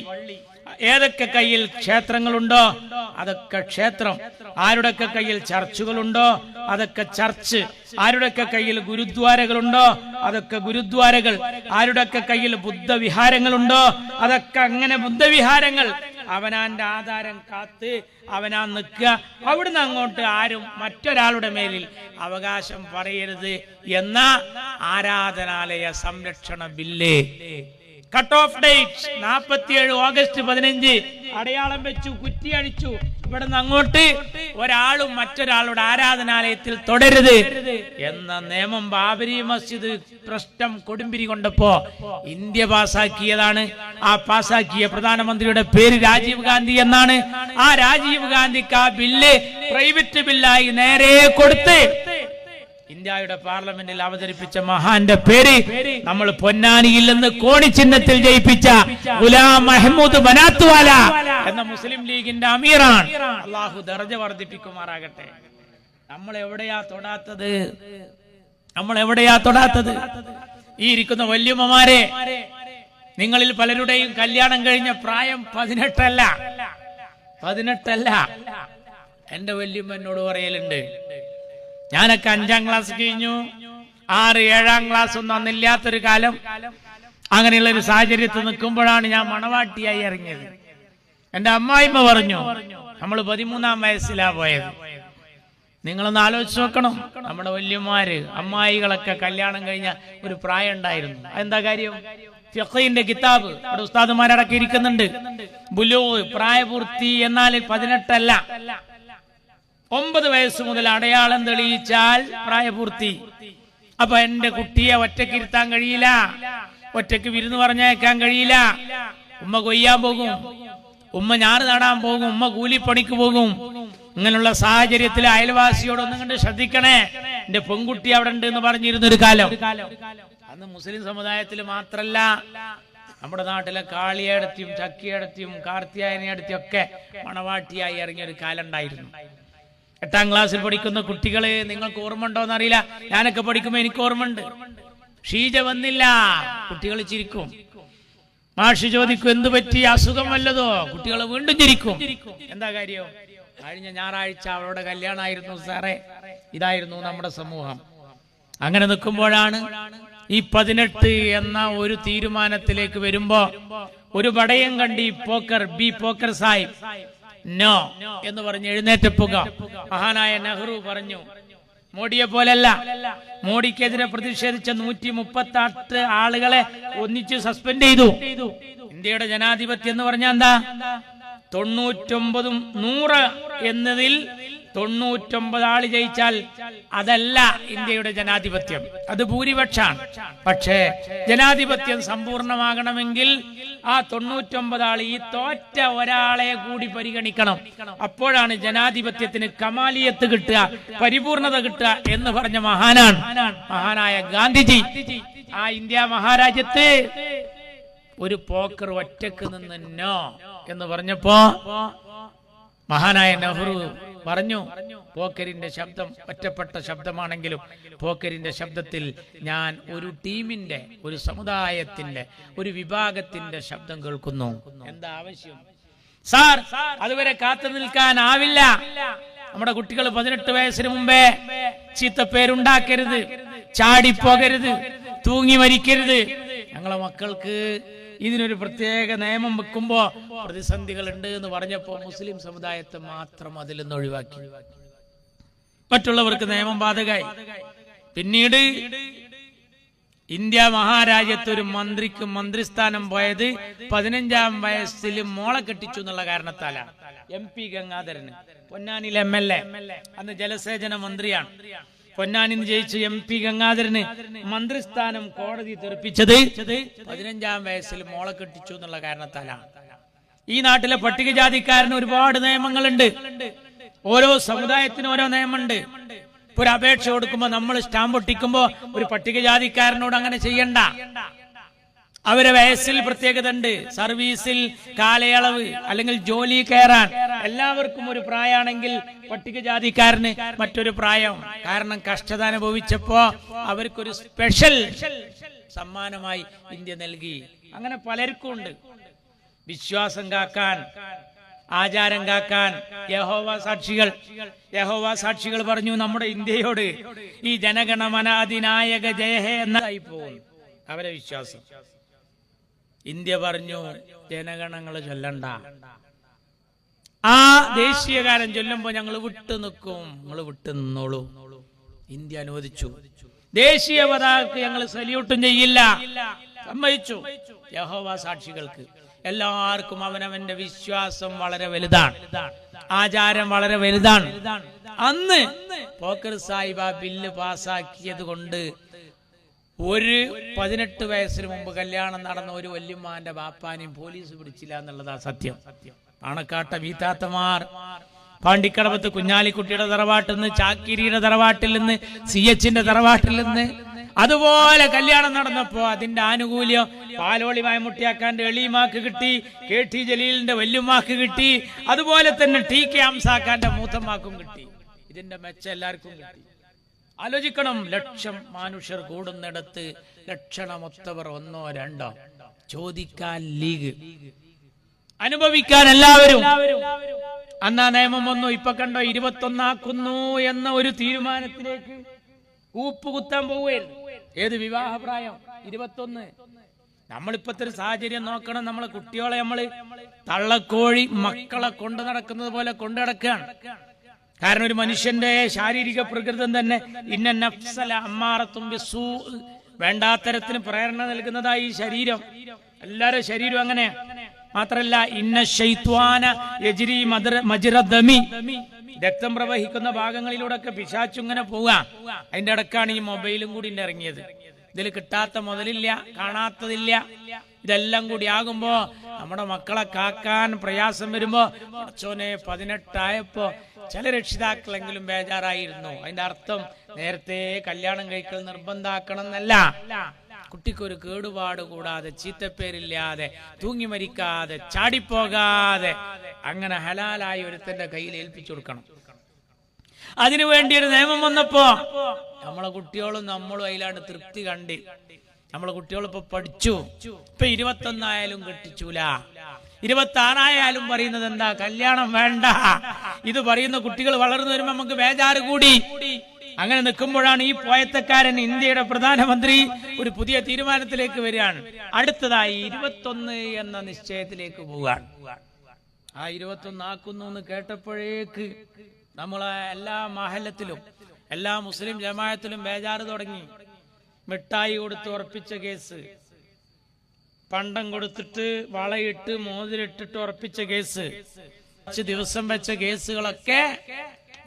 ഏതൊക്കെ കയ്യിൽ ക്ഷേത്രങ്ങളുണ്ടോ അതൊക്കെ ക്ഷേത്രം, ആരുടെയൊക്കെ കയ്യിൽ ചർച്ചുകളുണ്ടോ അതൊക്കെ ചർച്ച്, ആരുടെയൊക്കെ കയ്യിൽ ഗുരുദ്വാരകളുണ്ടോ അതൊക്കെ ഗുരുദ്വാരകൾ, ആരുടെയൊക്കെ കയ്യിൽ ബുദ്ധവിഹാരങ്ങളുണ്ടോ അതൊക്കെ അങ്ങനെ ബുദ്ധവിഹാരങ്ങൾ. അവനാന്റെ ആധാരം കാത്ത് അവനാ നിൽക്കുക. അവിടുന്ന് അങ്ങോട്ട് ആരും മറ്റൊരാളുടെ മേലിൽ അവകാശം പറയരുത് എന്ന ആരാധനാലയ സംരക്ഷണ bill. Cut off date 47 August 15 അടയാളം വെച്ചു, കുറ്റി അടിച്ചു. ഇവിടുന്ന് അങ്ങോട്ട് ഒരാളും മറ്റൊരാളുടെ ആരാധനാലയത്തിൽ തുടരുത് എന്ന നിയമം ബാബരി മസ്ജിദ് പ്രശ്നം കൊടുമ്പിരി കൊണ്ടപ്പോ ഇന്ത്യ പാസാക്കിയതാണ്. ആ പാസാക്കിയ പ്രധാനമന്ത്രിയുടെ പേര് രാജീവ് ഗാന്ധി എന്നാണ്. ആ രാജീവ് ഗാന്ധിക്ക് ആ ബില്ല് പ്രൈവറ്റ് ബില്ലായി നേരെ കൊടുത്ത് ഇന്ത്യയുടെ പാർലമെന്റിൽ അവതരിപ്പിച്ച മഹാന്റെ പേര് നമ്മൾ പൊന്നാനിയിൽ നിന്ന് കോണി ചിഹ്നത്തിൽ ജയിപ്പിച്ച ഗുലാം മഹ്മൂദ് ബനാത്വാല എന്ന മുസ്ലിം ലീഗിന്റെ അമീറാണ്. അള്ളാഹു ദർജ വർദ്ധിപ്പിക്കുമാറാകട്ടെ. നമ്മൾ എവിടെയാ തൊടാത്തത്? ഈ ഇരിക്കുന്ന വല്യമ്മമാരെ, നിങ്ങളിൽ പലരുടെയും കല്യാണം കഴിഞ്ഞ പ്രായം 18 അല്ല. എന്റെ വല്യമ്മ എന്നോട് പറയലുണ്ട്, ഞാനൊക്കെ 5ാം ക്ലാസ് കഴിഞ്ഞു, 6, 7ാം ക്ലാസ് ഒന്നും അന്നില്ലാത്തൊരു കാലം. അങ്ങനെയുള്ള ഒരു സാഹചര്യത്തിൽ നിൽക്കുമ്പോഴാണ് ഞാൻ മണവാട്ടിയായി ഇറങ്ങിയത്. എന്റെ അമ്മായിമ്മ പറഞ്ഞു, നമ്മൾ 13ാം വയസ്സിലാ പോയത്. നിങ്ങളൊന്ന് ആലോചിച്ച് നോക്കണം. നമ്മുടെ വല്യമാര് അമ്മായികളൊക്കെ കല്യാണം കഴിഞ്ഞ ഒരു പ്രായം ഉണ്ടായിരുന്നു. അതെന്താ കാര്യം? ഫിഖ്ഹിന്റെ കിതാബ് ഇവിടെ ഉസ്താദുമാരടക്കം ഇരിക്കുന്നുണ്ട്. ബുലൂഗ് പ്രായപൂർത്തി എന്നാൽ 18 അല്ല, 9 വയസ്സ് മുതൽ അടയാളം തെളിയിച്ചാൽ പ്രായപൂർത്തി. അപ്പൊ എന്റെ കുട്ടിയെ ഒറ്റയ്ക്ക് ഇരുത്താൻ കഴിയില്ല, ഒറ്റയ്ക്ക് വിരുന്ന് പറഞ്ഞയക്കാൻ കഴിയില്ല. ഉമ്മ കൊയ്യാൻ പോകും, ഉമ്മ ഞാറ് നടാൻ പോകും, ഉമ്മ കൂലിപ്പണിക്ക് പോകും. ഇങ്ങനെയുള്ള സാഹചര്യത്തിൽ അയൽവാസിയോടൊന്നും കണ്ട് ശ്രദ്ധിക്കണേ, എന്റെ പെൺകുട്ടി അവിടെ ഉണ്ട് എന്ന് പറഞ്ഞിരുന്നൊരു കാലം. അന്ന് മുസ്ലിം സമുദായത്തിൽ മാത്രല്ല, നമ്മുടെ നാട്ടിലെ കാളിയേടത്തിയും ചക്കിയേടത്തിയും കാർത്തിയായനേടത്തിയും ഒക്കെ മണവാട്ടിയായി ഇറങ്ങിയൊരു കാലം ഉണ്ടായിരുന്നു. 8ാം ക്ലാസ്സിൽ പഠിക്കുന്ന കുട്ടികളെ നിങ്ങൾക്ക് ഓർമ്മ ഉണ്ടോന്ന് അറിയില്ല. ഞാനൊക്കെ പഠിക്കുമ്പോ എനിക്ക് ഓർമ്മയുണ്ട്. ഷീജ വന്നില്ല, കുട്ടികൾ ചിരിക്കും. മാഷി ചോദിക്കും എന്ത് പറ്റി, അസുഖം വല്ലതോ? കുട്ടികൾ വീണ്ടും ചിരിക്കും. എന്താ കാര്യം? കഴിഞ്ഞ ഞായറാഴ്ച അവളുടെ കല്യാണമായിരുന്നു സാറേ. ഇതായിരുന്നു നമ്മുടെ സമൂഹം. അങ്ങനെ നിൽക്കുമ്പോഴാണ് ഈ 18 എന്ന ഒരു തീരുമാനത്തിലേക്ക് വരുമ്പോ ഒരു പടയം കണ്ടി പോക്കർ സാഹിബ് നോ എന്ന് പറഞ്ഞ് എഴുന്നേറ്റ് പോക. മഹാനായ നെഹ്റു പറഞ്ഞു, മോഡിയെ പോലല്ല, മോഡിക്കെതിരെ പ്രതിഷേധിച്ച 138 ആളുകളെ ഒന്നിച്ച് സസ്പെൻഡ് ചെയ്തു. ഇന്ത്യയുടെ ജനാധിപത്യം എന്ന് പറഞ്ഞാൽ എന്താ? 99 100 എന്നതിൽ 99 ആള് ജയിച്ചാൽ അതല്ല ഇന്ത്യയുടെ ജനാധിപത്യം, അത് ഭൂരിപക്ഷമാണ്. പക്ഷേ ജനാധിപത്യം സമ്പൂർണമാകണമെങ്കിൽ ആ 99 ആള് ഈ തോറ്റ ഒരാളെ കൂടി പരിഗണിക്കണം. അപ്പോഴാണ് ജനാധിപത്യത്തിന് കമാലിയത്ത് കിട്ടുക, പരിപൂർണത കിട്ടുക എന്ന് പറഞ്ഞ മഹാനായ ഗാന്ധിജി. ആ ഇന്ത്യ മഹാരാജ്യത്ത് ഒരു പോക്കർ ഒറ്റക്ക് നിന്ന് നോ എന്ന് പറഞ്ഞപ്പോ മഹാനായ നെഹ്റു പറഞ്ഞു, പോക്കറിന്റെ ശബ്ദം ഒറ്റപ്പെട്ട ശബ്ദമാണെങ്കിലും പോക്കറിന്റെ ശബ്ദത്തിൽ ഞാൻ ഒരു ടീമിന്റെ, ഒരു സമുദായത്തിന്റെ, ഒരു വിഭാഗത്തിന്റെ ശബ്ദം കേൾക്കുന്നു. എന്താ ആവശ്യം? സാർ അതുവരെ കാത്തു നിൽക്കാനാവില്ല. നമ്മുടെ കുട്ടികൾ 18 വയസ്സിന് മുമ്പേ ചീത്തപ്പേരുണ്ടാക്കരുത്, ചാടിപ്പോകരുത്, തൂങ്ങി മരിക്കരുത്. ഞങ്ങളെ മക്കൾക്ക് ഇതിനൊരു പ്രത്യേക നിയമം വെക്കുമ്പോ പ്രതിസന്ധികൾ ഉണ്ട് എന്ന് പറഞ്ഞപ്പോ മുസ്ലിം സമുദായത്തെ മാത്രം അതിൽ നിന്ന് ഒഴിവാക്കി, മറ്റുള്ളവർക്ക് നിയമം ബാധകമായി. പിന്നീട് ഇന്ത്യ മഹാരാജ്യത്ത് ഒരു മന്ത്രിക്ക് മന്ത്രിസ്ഥാനം പോയത് 15-ാം വയസ്സിൽ മോളെ കെട്ടിച്ചു എന്നുള്ള കാരണത്താലാണ്. MP ഗംഗാധരന്, പൊന്നാനിയിലെ MLA, അന്ന് ജലസേചന മന്ത്രിയാണ്. പൊന്നാനിന്ന് ജയിച്ച MP ഗംഗാധരന് മന്ത്രിസ്ഥാനം കോടതി തെറിപ്പിച്ചത് 15-ാം വയസ്സിൽ മോളെ കെട്ടിച്ചു എന്നുള്ള കാരണത്താലാണ്. ഈ നാട്ടിലെ പട്ടികജാതിക്കാരന് ഒരുപാട് നിയമങ്ങളുണ്ട്. ഓരോ സമുദായത്തിനും ഓരോ നിയമമുണ്ട്. ഒരു അപേക്ഷ കൊടുക്കുമ്പോ നമ്മൾ സ്റ്റാമ്പ് ഒട്ടിക്കുമ്പോ ഒരു പട്ടികജാതിക്കാരനോട് അങ്ങനെ ചെയ്യണ്ട. അവരെ വയസ്സിൽ പ്രത്യേകത ഉണ്ട്, സർവീസിൽ കാലയളവ് അല്ലെങ്കിൽ ജോലി കയറാൻ എല്ലാവർക്കും ഒരു പ്രായമാണെങ്കിൽ പട്ടികജാതിക്കാരന് മറ്റൊരു പ്രായം. കാരണം കഷ്ടത അനുഭവിച്ചപ്പോ അവർക്കൊരു സ്പെഷ്യൽ സമ്മാനമായി ഇന്ത്യ നൽകി. അങ്ങനെ പലർക്കും ഉണ്ട്. വിശ്വാസം കാക്കാൻ, ആചാരം കാക്കാൻ യഹോവ സാക്ഷികൾ പറഞ്ഞു നമ്മുടെ ഇന്ത്യയോട് ഈ ജനഗണമന അധിനായക ജയഹ എന്നായി പോകും അവരെ വിശ്വാസം. ഇന്ത്യ പറഞ്ഞു ജനഗണങ്ങൾ ചൊല്ലണ്ട, ആ ദേശീയഗാനം ചൊല്ലുമ്പോ ഞങ്ങൾ വിട്ടു നിൽക്കും, നിങ്ങൾ വിട്ടു നിന്നോളൂ. ഇന്ത്യ അനുവദിച്ചു. ദേശീയ പതാകക്ക് ഞങ്ങൾ സല്യൂട്ടും ചെയ്യില്ല, സമ്മതിച്ചു. യഹോവ സാക്ഷികൾക്ക് എല്ലാവർക്കും അവനവന്റെ വിശ്വാസം വളരെ വലുതാണ്, ആചാരം വളരെ വലുതാണ്. അന്ന് പോക്കർ സാഹിബ് ആ ബില്ല് പാസ്സാക്കിയത് കൊണ്ട് ഒരു 18 വയസ്സിന് മുമ്പ് കല്യാണം നടന്ന ഒരു വല്യമ്മാന്റെ ബാപ്പാനെയും പോലീസ് പിടിച്ചില്ല എന്നുള്ളതാ സത്യം. പാണക്കാട്ട വീത്താത്തമാർ, പാണ്ടിക്കടവത്ത് കുഞ്ഞാലിക്കുട്ടിയുടെ തറവാട്ടിൽ നിന്ന്, ചാക്കിരിയുടെ തറവാട്ടിൽ നിന്ന്, CHന്റെ തറവാട്ടിൽ നിന്ന് അതുപോലെ കല്യാണം നടന്നപ്പോ അതിന്റെ ആനുകൂല്യം പാലോളി മയമുട്ടിയാക്കാന്റെ എളിയമാക്ക് കിട്ടി, KT ജലീലിന്റെ വല്യമ്മാക്ക് കിട്ടി, അതുപോലെ തന്നെ TK ഹംസാക്കാന്റെ മൂത്തമ്മാക്കും കിട്ടി. ഇതിന്റെ മെച്ചം എല്ലാവർക്കും കിട്ടി. ആലോചിക്കണം, ലക്ഷം മനുഷ്യർ കൂടുന്നിടത്ത് ലക്ഷണമൊത്തവർ 1-2, ചോദിക്കാൻ ലീഗ്, അനുഭവിക്കാൻ എല്ലാവരും. അന്നാ നിയമം വന്നു. ഇപ്പൊ കണ്ടോ 21 ആക്കുന്നു എന്ന ഒരു തീരുമാനത്തിലേക്ക് കൂപ്പുകുത്താൻ പോവുകയായിരുന്നു. ഏത് വിവാഹപ്രായം? 21. നമ്മളിപ്പത്തെ ഒരു സാഹചര്യം നോക്കണം. നമ്മളെ കുട്ടികളെ നമ്മള് തള്ളക്കോഴി മക്കളെ കൊണ്ടു നടക്കുന്നത് പോലെ കൊണ്ടു നടക്കുകയാണ്. കാരണം ഒരു മനുഷ്യന്റെ ശാരീരിക പ്രകൃതം തന്നെ ഇന്ന നഫ്സല അമ്മാറത്തും ബിസ്സൂ, വേണ്ടാത്തരത്തിന് പ്രേരണ നൽകുന്നതായി ഈ ശരീരം. എല്ലാവരും ശരീരം അങ്ങനെ മാത്രല്ല, ഇന്ന ശൈത്വാന യജ്രി മജ്റ ദമി, രക്തം പ്രവഹിക്കുന്ന ഭാഗങ്ങളിലൂടെ ഒക്കെ പിശാച്ചിങ്ങനെ പോവുക. അതിന്റെ ഇടക്കാണ് ഈ മൊബൈലും കൂടി ഇറങ്ങിയത്. ഇതിൽ കിട്ടാത്ത മുതലില്ല, കാണാത്തതില്ല. ഇതെല്ലാം കൂടി ആകുമ്പോ നമ്മുടെ മക്കളെ കാക്കാൻ പ്രയാസം വരുമ്പോ, അച്ഛനെ 18 ആയപ്പോ ചില രക്ഷിതാക്കളെങ്കിലും ബേജാറായിരുന്നു. അതിന്റെ അർത്ഥം നേരത്തെ കല്യാണം കഴിക്കൽ നിർബന്ധാക്കണം എന്നല്ല. കുട്ടിക്കൊരു കേടുപാട് കൂടാതെ, ചീത്തപ്പേരില്ലാതെ, തൂങ്ങി മരിക്കാതെ, ചാടിപ്പോകാതെ അങ്ങനെ ഹലാലായി ഒരുത്തന്റെ കയ്യിൽ ഏൽപ്പിച്ചു കൊടുക്കണം. അതിനു വേണ്ടി ഒരു നിയമം വന്നപ്പോ നമ്മളെ കുട്ടികളും നമ്മളും അതിലാണ് തൃപ്തി കണ്ട്. നമ്മളെ കുട്ടികളിപ്പോ പഠിച്ചു. ഇപ്പൊ 21 ആയാലും കെട്ടിച്ചൂല, 26 ആയാലും പറയുന്നത് എന്താ, കല്യാണം വേണ്ട. ഇത് പറയുന്ന കുട്ടികൾ വളർന്നു വരുമ്പോ നമുക്ക് ബേജാറ് കൂടി. അങ്ങനെ നിൽക്കുമ്പോഴാണ് ഈ പോയത്തക്കാരൻ, ഇന്ത്യയുടെ പ്രധാനമന്ത്രി, ഒരു പുതിയ തീരുമാനത്തിലേക്ക് വരികയാണ്. അടുത്തതായി 21 എന്ന നിശ്ചയത്തിലേക്ക് പോവുകയാണ്. ആ 21 ആക്കുന്നു എന്ന് കേട്ടപ്പോഴേക്ക് നമ്മളെ എല്ലാ മഹല്ലത്തിലും എല്ലാ മുസ്ലിം ജമാഅത്തിലും ബേജാറ് തുടങ്ങി. മിഠായി കൊടുത്ത് ഉറപ്പിച്ച കേസ്, പണ്ടം കൊടുത്തിട്ട് വളയിട്ട് മോതിരിട്ടിട്ട് ഉറപ്പിച്ച കേസ്, ദിവസം വെച്ച കേസുകളൊക്കെ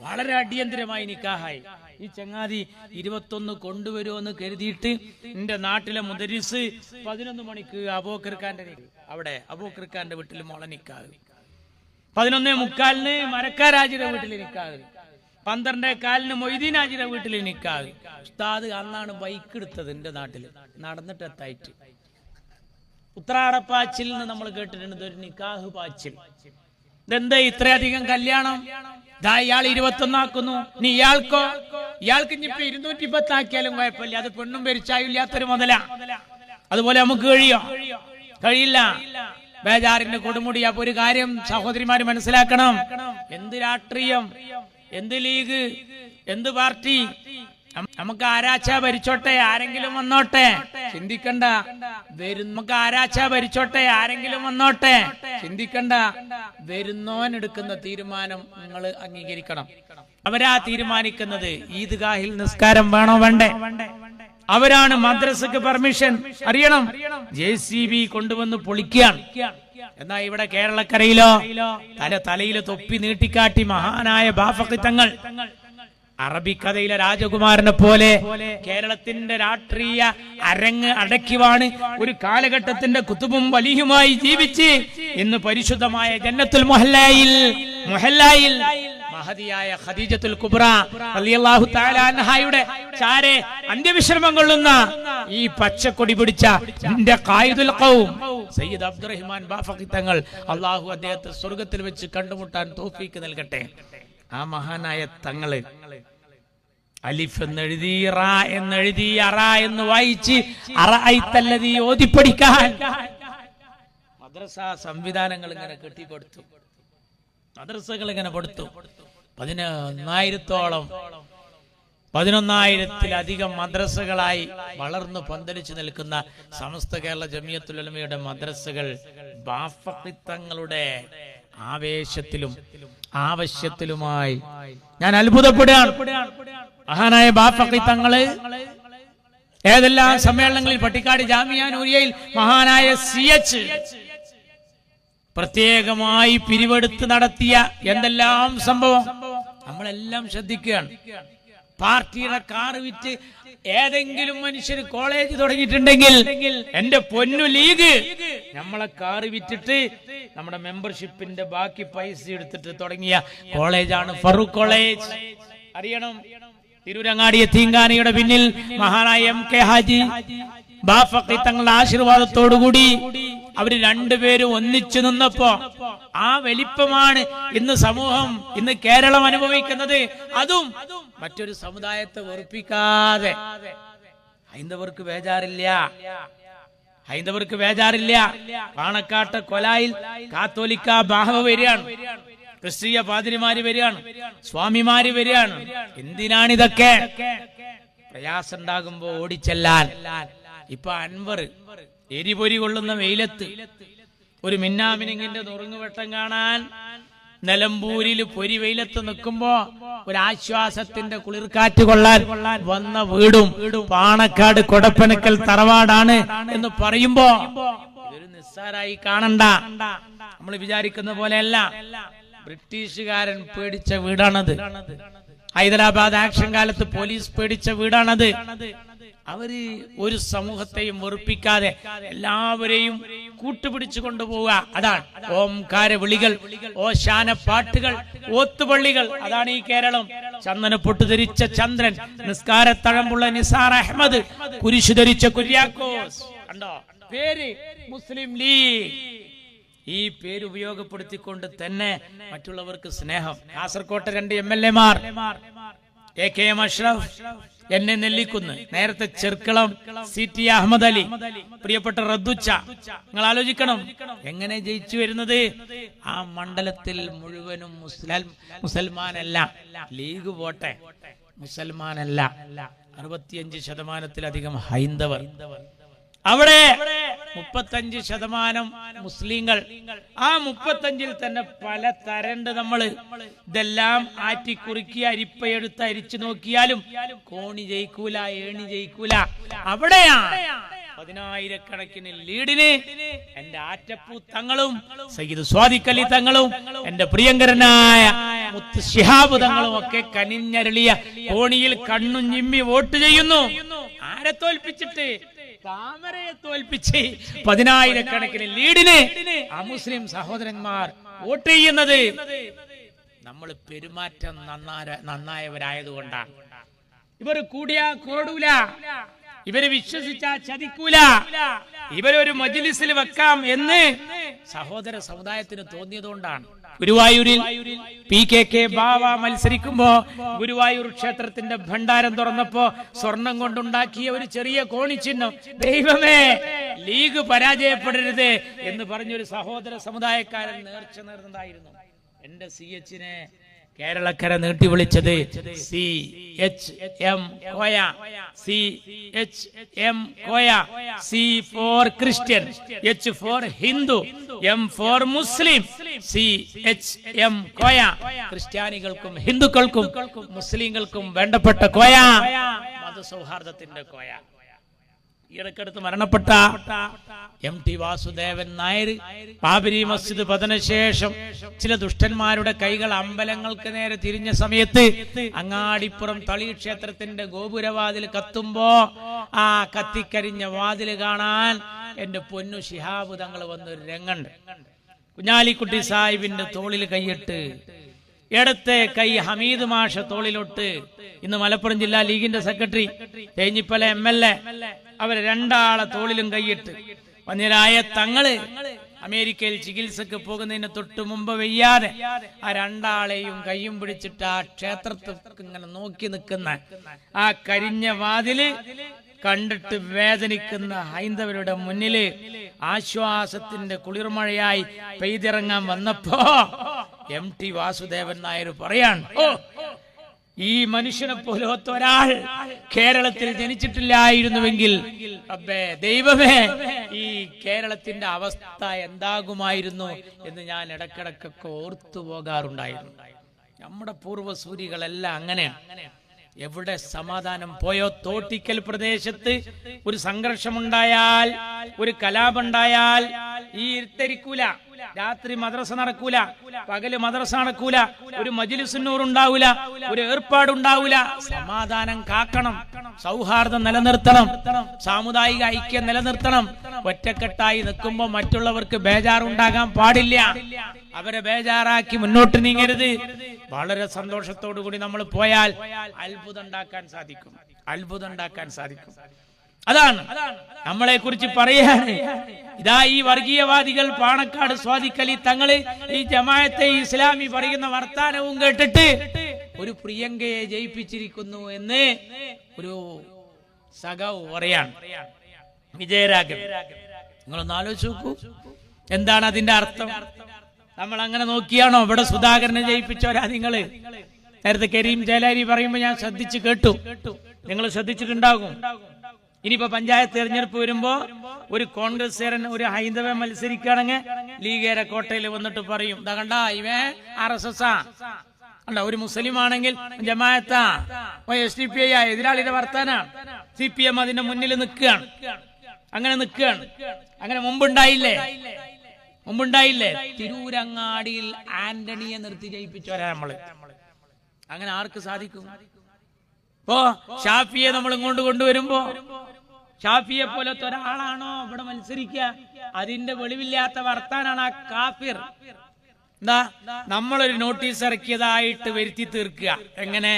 വളരെ അടിയന്തരമായി നിക്കാഹായി. ഈ ചങ്ങാതി 21 കൊണ്ടുവരുമെന്ന് കരുതിയിട്ട് എന്റെ നാട്ടിലെ മുദരിസ് 11 മണിക്ക് അവിടെ അബൂക്കർഖാന്റെ വീട്ടിൽ മോളെ നിക്കാഹ്, 11:45 മരക്കാരാജിയുടെ വീട്ടിൽ നിക്കാഹ്, 12:15 മൊയ്തീനാജിയുടെ വീട്ടിൽ നിക്കാഹ്. ഉസ്താദ് അന്നാണ് ബൈക്ക് എടുത്തത് എന്റെ നാട്ടില്, നടന്നിട്ട് എത്തായിട്ട്. ഉത്രാടപ്പാച്ചിൽ എന്ന് നമ്മൾ കേട്ടിട്ടുണ്ട്, ഒരു നിക്കാഹ് പാച്ചിൽ. ഇതെന്താ ഇത്രയധികം കല്യാണം? ഇയാൾ 21 ആക്കുന്നു, നീ ഇയാൾക്കോ? ഇയാൾക്ക് ഇനിയിപ്പോ 210 ആക്കിയാലും കുഴപ്പമില്ല, അത് പെണ്ണും പെരിച്ചായില്ലാത്തൊരു മുതല. അതുപോലെ നമുക്ക് കഴിയില്ല. ബേജാറിന്റെ കൊടുമുടി. അപ്പൊ ഒരു കാര്യം സഹോദരിമാര് മനസ്സിലാക്കണം, എന്ത് രാഷ്ട്രീയം, എന്ത് ലീഗ്, എന്ത് പാർട്ടി, നമുക്ക് ആരാച്ചാ ഭരിച്ചോട്ടെ, ആരെങ്കിലും വന്നോട്ടെ, ചിന്തിക്കണ്ട. നമുക്ക് ആരാച്ചാ ഭരിച്ചോട്ടെ, ആരെങ്കിലും വന്നോട്ടെ, ചിന്തിക്കണ്ട. വരുന്നോൻ എടുക്കുന്ന തീരുമാനം നിങ്ങൾ അംഗീകരിക്കണം. അവരാ തീരുമാനിക്കുന്നത് ഈദ്ഗാഹിൽ നിസ്കാരം വേണോ വേണ്ടേ. അവരാണ് മദ്രസക്ക് പെർമിഷൻ. അറിയണം, JCB കൊണ്ടുവന്ന് പൊളിക്കുകയാണ്. എന്നാ ഇവിടെ കേരളക്കരയിലോ തലയിൽ തൊപ്പി നീട്ടിക്കാട്ടി മഹാനായ ബാഫഖി തങ്ങൾ അറബിക്കഥയിലെ രാജകുമാരനെ പോലെ കേരളത്തിന്റെ രാഷ്ട്രീയ അരങ്ങ് അടക്കിവാണ് ഒരു കാലഘട്ടത്തിന്റെ കുത്തുബും വലിയുമായി ജീവിച്ച് ഇന്ന് പരിശുദ്ധമായ ജന്നത്തുൽ മുഹല്ലയിൽ മഹദിയായ ഖദീജത്തുൽ കുബ്ര റളിയല്ലാഹു തആല അൻഹയുടെ ചാരെ അന്ത്യവിശ്രമം കൊള്ളുന്ന ഈ പച്ചക്കൊടി പിടിച്ച എന്റെ ഖായിദുൽ ഖൗം സയ്യിദ് അബ്ദുറഹ്മാൻ ബാഫഖി തങ്ങൾ, അല്ലാഹു അദ്ദേഹത്തെ സ്വർഗ്ഗത്തിൽ വെച്ച് കണ്ടുമുട്ടാൻ തൗഫീക്ക് നൽകട്ടെ. ആ മഹാനായ തങ്ങള് അലിഫ് എന്നെഴുതി, റാ എന്നെഴുതി, അറ എന്ന് വായിച്ച് അറഅയ്തല്ലദീ ഓതിപ്പടിക്കാൻ മദ്രസ സംവിധാനങ്ങൾ ഇങ്ങനെ കെട്ടിക്കൊടുത്തു. മദ്രസകൾ ഇങ്ങനെ കൊടുത്തു. 11,000-ത്തിലധികം മദ്രസകളായി വളർന്നു പന്തലിച്ചു നിൽക്കുന്ന സമസ്ത കേരള ജമിയത്തുൽ ഉലമയുടെ മദ്രസകൾ ബാഫഖി തങ്ങളുടെ ആവേശത്തിലും ആവശ്യത്തിലുമായി ഞാൻ അത്ഭുതപ്പെടുകയാണ്. മഹാനായ ബാഫഖി തങ്ങള് ഏതെല്ലാം സമ്മേളനങ്ങളിൽ, പട്ടിക്കാട് ജാമിയ നൂരിയയിൽ മഹാനായ CH പ്രത്യേകമായി പിരിവെടുത്ത് നടത്തിയ എന്തെല്ലാം സംഭവം നമ്മളെല്ലാം ശ്രദ്ധിക്കുകയാണ്. പാർട്ടിയുടെ കാർ വിറ്റ് ഏതെങ്കിലും മനുഷ്യർ കോളേജ് തുടങ്ങിയിട്ടുണ്ടെങ്കിൽ എന്റെ പൊന്നു ലീഗ് നമ്മളെ കാർ വിറ്റിട്ട് നമ്മുടെ മെമ്പർഷിപ്പിന്റെ ബാക്കി പൈസ എടുത്തിട്ട് തുടങ്ങിയ കോളേജാണ് ഫറൂഖ് കോളേജ്. അറിയണം, തിരൂരങ്ങാടി യതീംഖാനയുടെ പിന്നിൽ മഹാനായ MK ഹാജി ബാഫഖി തങ്ങളുടെ ആശീർവാദത്തോടുകൂടി അവര് രണ്ടുപേരും ഒന്നിച്ചു നിന്നപ്പോ ആ വലിപ്പമാണ് ഇന്ന് സമൂഹം, ഇന്ന് കേരളം അനുഭവിക്കുന്നത്. അതും മറ്റൊരു സമുദായത്തെ വെറുപ്പിക്കാതെ. ഹൈന്ദവർക്ക് ബേജാറില്ല. പാണക്കാട്ട് കൊലായിൽ കാത്തോലിക്ക ബാഹവ വരികയാണ്, ക്രിസ്തീയ പാതിരിമാര് വരികയാണ്, സ്വാമിമാര് വരികയാണ്. എന്തിനാണിതൊക്കെ? പ്രയാസം ഉണ്ടാകുമ്പോ ഓടിച്ചെല്ലാൻ. ഇപ്പൊ അൻവർ എരിപൊരി കൊള്ളുന്ന വെയിലത്ത് ഒരു മിന്നാമിനിങ്ങിന്റെ നുറുങ്ങുവെട്ടം കാണാൻ നിലമ്പൂരിൽ പൊരി വെയിലത്ത് നിൽക്കുമ്പോ ഒരു ആശ്വാസത്തിന്റെ കുളിർക്കാറ്റ് കൊള്ളാൻ വന്ന വീടും പാണക്കാട് കൊടപ്പനക്കൽ തറവാടാണ് എന്ന് പറയുമ്പോ ഇതൊരു നിസ്സാരായി കാണണ്ട. നമ്മൾ വിചാരിക്കുന്ന പോലെയല്ല. ബ്രിട്ടീഷുകാരൻ പേടിച്ച വീടാണത്. ഹൈദരാബാദ് ആക്ഷൻ കാലത്ത് പോലീസ് പേടിച്ച വീടാണത്. അവര് ഒരു സമൂഹത്തെയും വെറുപ്പിക്കാതെ എല്ലാവരെയും കൂട്ടുപിടിച്ചു കൊണ്ടുപോവുക. അതാണ് ഓംകാര വിളികൾ, ഓശാന പാട്ടുകൾ, ഓത്തുപള്ളികൾ. അതാണ് ഈ കേരളം. ചന്ദന പൊട്ടുധരിച്ച ചന്ദ്രൻ, നിസ്കാരത്തഴമ്പുള്ള നിസാർ അഹമ്മദ്, കുരിശു ധരിച്ച കുര്യാക്കോസ്. കണ്ടോ പേര്? മുസ്ലിം ലീഗ്. ഈ പേര് ഉപയോഗപ്പെടുത്തിക്കൊണ്ട് തന്നെ മറ്റുള്ളവർക്ക് സ്നേഹം. കാസർകോട്ടെ 2 MLA-മാർ, AKM അഷ്റഫ്, എന്നെ നെല്ലിക്കുന്ന്, നേരത്തെ ചെർക്കളം CT അഹമ്മദ് അലി, പ്രിയപ്പെട്ട റദ്ദുച്ച. നിങ്ങൾ ആലോചിക്കണം എങ്ങനെ ജയിച്ചു വരുന്നത്. ആ മണ്ഡലത്തിൽ മുഴുവനും മുസൽമാനല്ല. ലീഗ് പോട്ടെ, മുസൽമാനല്ല. 65% ഹൈന്ദവർ. അവിടെ 35% മുസ്ലിങ്ങൾ. ആ 35-ൽ തന്നെ പല തരണ്ട്. നമ്മള് ഇതെല്ലാം ആറ്റിക്കുറുക്കി അരിപ്പയെടുത്ത് അരിച്ചു നോക്കിയാലും കോണി ജയിക്കൂല, ഏണി ജയിക്കൂല. അവിടെയാണ് 10,000-കണക്കിന് ലീഡിന് എന്റെ ആറ്റപ്പൂ തങ്ങളും സയ്യിദ് സ്വാദിഖ് അലി തങ്ങളും എന്റെ പ്രിയങ്കരനായ മുത്ത് ശിഹാബ് തങ്ങളും ഒക്കെ കനിഞ്ഞരളിയ കോണിയിൽ കണ്ണും ചിമ്മി വോട്ട് ചെയ്യുന്നു. ആരെ തോൽപ്പിച്ചിട്ട്? താമരയെ തോൽപ്പിച്ച് 10,000-കണക്കിന് ലീഡിന് ആ മുസ്ലിം സഹോദരന്മാർ വോട്ട് ചെയ്യുന്നത്. നമ്മൾ പെരുമാറ്റം നന്നായവരായതുകൊണ്ടാണ്. ഇവർ കൂടിയാ കൂടൂല, ഇവര് വിശ്വസിച്ചാ ചതിക്കൂല, ഇവരൊരു മജ്ലിസിൽ വെക്കാം എന്ന് സഹോദര സമുദായത്തിന് തോന്നിയതുകൊണ്ടാണ്. ഗുരുവായൂരിൽ PKK ബാവ മത്സരിക്കുമ്പോ ഗുരുവായൂർ ക്ഷേത്രത്തിന്റെ ഭണ്ഡാരം തുറന്നപ്പോ സ്വർണം കൊണ്ടുണ്ടാക്കിയ ഒരു ചെറിയ കോണിച്ചിഹ്നം, ദൈവമേ ലീഗ് പരാജയപ്പെടരുത് എന്ന് പറഞ്ഞൊരു സഹോദര സമുദായക്കാരൻ നേർച്ച നേർന്നതായിരുന്നു. എന്റെ CH-നെ കേരളക്കര നീട്ടി വിളിച്ചത് CHM Koya. CHM Koya. C for Christian, H for Hindu, M for Muslim. CHM Koya. ക്രിസ്ത്യാനികൾക്കും ഹിന്ദുക്കൾക്കും മുസ്ലിങ്ങൾക്കും വേണ്ടപ്പെട്ട കോയ, മതസൗഹാർദ്ദത്തിന്റെ കോയ. ഈയിടക്കടുത്ത് മരണപ്പെട്ട MT വാസുദേവൻ നായർ ബാബരി മസ്ജിദ് പതനശേഷം ചില ദുഷ്ടന്മാരുടെ കൈകൾ അമ്പലങ്ങൾക്ക് നേരെ തിരിഞ്ഞ സമയത്ത് അങ്ങാടിപ്പുറം തളി ക്ഷേത്രത്തിന്റെ ഗോപുരവാതിൽ കത്തുമ്പോ ആ കത്തിക്കരിഞ്ഞ വാതിൽ കാണാൻ എന്റെ പൊന്നു ശിഹാബ് തങ്ങൾ വന്നൊരു രംഗണ്ട്. കുഞ്ഞാലിക്കുട്ടി സാഹിബിന്റെ തോളിൽ കൈയിട്ട്, ഇടത്തെ കൈ ഹമീദ് മാഷ തോളിലൊട്ട്. ഇന്ന് മലപ്പുറം ജില്ലാ ലീഗിന്റെ സെക്രട്ടറി, തേഞ്ഞിപ്പല MLA, അവരെ രണ്ടാളെ തോളിലും കൈയിട്ട്. വന്യരായ തങ്ങള് അമേരിക്കയിൽ ചികിത്സക്ക് പോകുന്നതിന് തൊട്ട് മുമ്പ് വയ്യാതെ ആ രണ്ടാളെയും കയ്യും പിടിച്ചിട്ട് ആ ക്ഷേത്രത്തിൽ ഇങ്ങനെ നോക്കി നിൽക്കുന്ന ആ കരിഞ്ഞ വാതില് കണ്ടിട്ട് വേദനിക്കുന്ന ഹൈന്ദവരുടെ മുന്നില് ആശ്വാസത്തിന്റെ കുളിർമഴയായി പെയ്തിറങ്ങാൻ വന്നപ്പോ MT വാസുദേവൻ നായർ പറയാണ്, ഈ മനുഷ്യനെ പോലത്തെ ഒരാൾ കേരളത്തിൽ ജനിച്ചിട്ടില്ലായിരുന്നുവെങ്കിൽ റബ്ബേ ദൈവമേ ഈ കേരളത്തിന്റെ അവസ്ഥ എന്താകുമായിരുന്നു എന്ന് ഞാൻ ഇടക്കിടക്കൊക്കെ ഓർത്തു പോകാറുണ്ടായിരുന്നു. നമ്മുടെ പൂർവ്വസൂരികളെല്ലാം അങ്ങനെയാണ്. എവിടെ സമാധാനം പോയോ? തോട്ടിക്കൽ പ്രദേശത്ത് ഒരു സംഘർഷമുണ്ടായാൽ, ഒരു കലാപുണ്ടായാൽ ഈ ഇരുത്തരിക്കൂല. രാത്രി മദ്രസ നടക്കൂല, പകല് മദ്രസ നടക്കൂല, ഒരു മജ്ലിസുന്നൂർ ഉണ്ടാവൂല, ഒരു ഏർപ്പാടുണ്ടാവൂല. സമാധാനം കാക്കണം, സൗഹാർദ്ദം നിലനിർത്തണം, സാമുദായിക ഐക്യം നിലനിർത്തണം. ഒറ്റക്കെട്ടായി നിൽക്കുമ്പോൾ മറ്റുള്ളവർക്ക് ബേജാറുണ്ടാകാൻ പാടില്ല. അവരെ ബേജാറാക്കി മുന്നോട്ട് നീങ്ങരുത്. വളരെ സന്തോഷത്തോടു കൂടി നമ്മൾ പോയാൽ അത്ഭുതം ഉണ്ടാക്കാൻ സാധിക്കും, അത്ഭുതം ഉണ്ടാക്കാൻ സാധിക്കും. അതാണ് നമ്മളെ കുറിച്ച് പറയാണ്. ഇതാ ഈ വർഗീയവാദികൾ പാണക്കാട് സ്വാദിഖലി തങ്ങള് ഈ ജമാഅത്തെ ഇസ്ലാമി പറയുന്ന വർത്താനവും കേട്ടിട്ട് ഒരു പ്രിയങ്കയെ ജയിപ്പിച്ചിരിക്കുന്നു എന്ന് ഒരു സഖാവ് പറയാണ്, വിജയരാഘവൻ. നിങ്ങളൊന്ന് ആലോചിച്ച് നോക്കൂ, എന്താണ് അതിന്റെ അർത്ഥം? നമ്മൾ അങ്ങനെ നോക്കിയാണോ? ഇവിടെ സുധാകരനെ ജയിപ്പിച്ചവരാ നിങ്ങള്. നേരത്തെ കരീം ജയലാരി പറയുമ്പോ ഞാൻ ശ്രദ്ധിച്ചു കേട്ടു, നിങ്ങൾ ശ്രദ്ധിച്ചിട്ടുണ്ടാകും. ഇനിയിപ്പോ പഞ്ചായത്ത് തെരഞ്ഞെടുപ്പ് വരുമ്പോ ഒരു കോൺഗ്രസ്സുകാരൻ ഒരു ഹൈന്ദവ മത്സരിക്കുകയാണെങ്കിൽ ലീഗേരെ കോട്ടയിൽ വന്നിട്ട് പറയും, ഇതാ കണ്ട ഇവൻ RSS അല്ല, ഒരു മുസ്ലിം ആണെങ്കിൽ ജമാഅത്താ, SDPI എതിരാളിയുടെ വർത്താന, CPM അതിന്റെ മുന്നിൽ നിൽക്കുകയാണ്. അങ്ങനെ നിൽക്കുകയാണ്. അങ്ങനെ മുമ്പുണ്ടായില്ലേ? തിരൂരങ്ങാടിയിൽ ആന്റണിയെ നിർത്തി ജയിപ്പിച്ചവരാ നമ്മള്. അങ്ങനെ ആർക്ക് സാധിക്കും? ഇപ്പോ ഷാഫിയെ നമ്മൾ ഇങ്ങോട്ട് കൊണ്ടുവരുമ്പോ ഷാഫിയെ പോലത്തെ ഒരാളാണോ ഇവിടെ മത്സരിക്കുക? അതിന്റെ വെളിവില്ലാത്ത വർത്താനാണ് ആ കാഫിർ. എന്താ, നമ്മളൊരു നോട്ടീസ് ഇറക്കിയതായിട്ട് വരുത്തി തീർക്കുക. എങ്ങനെ?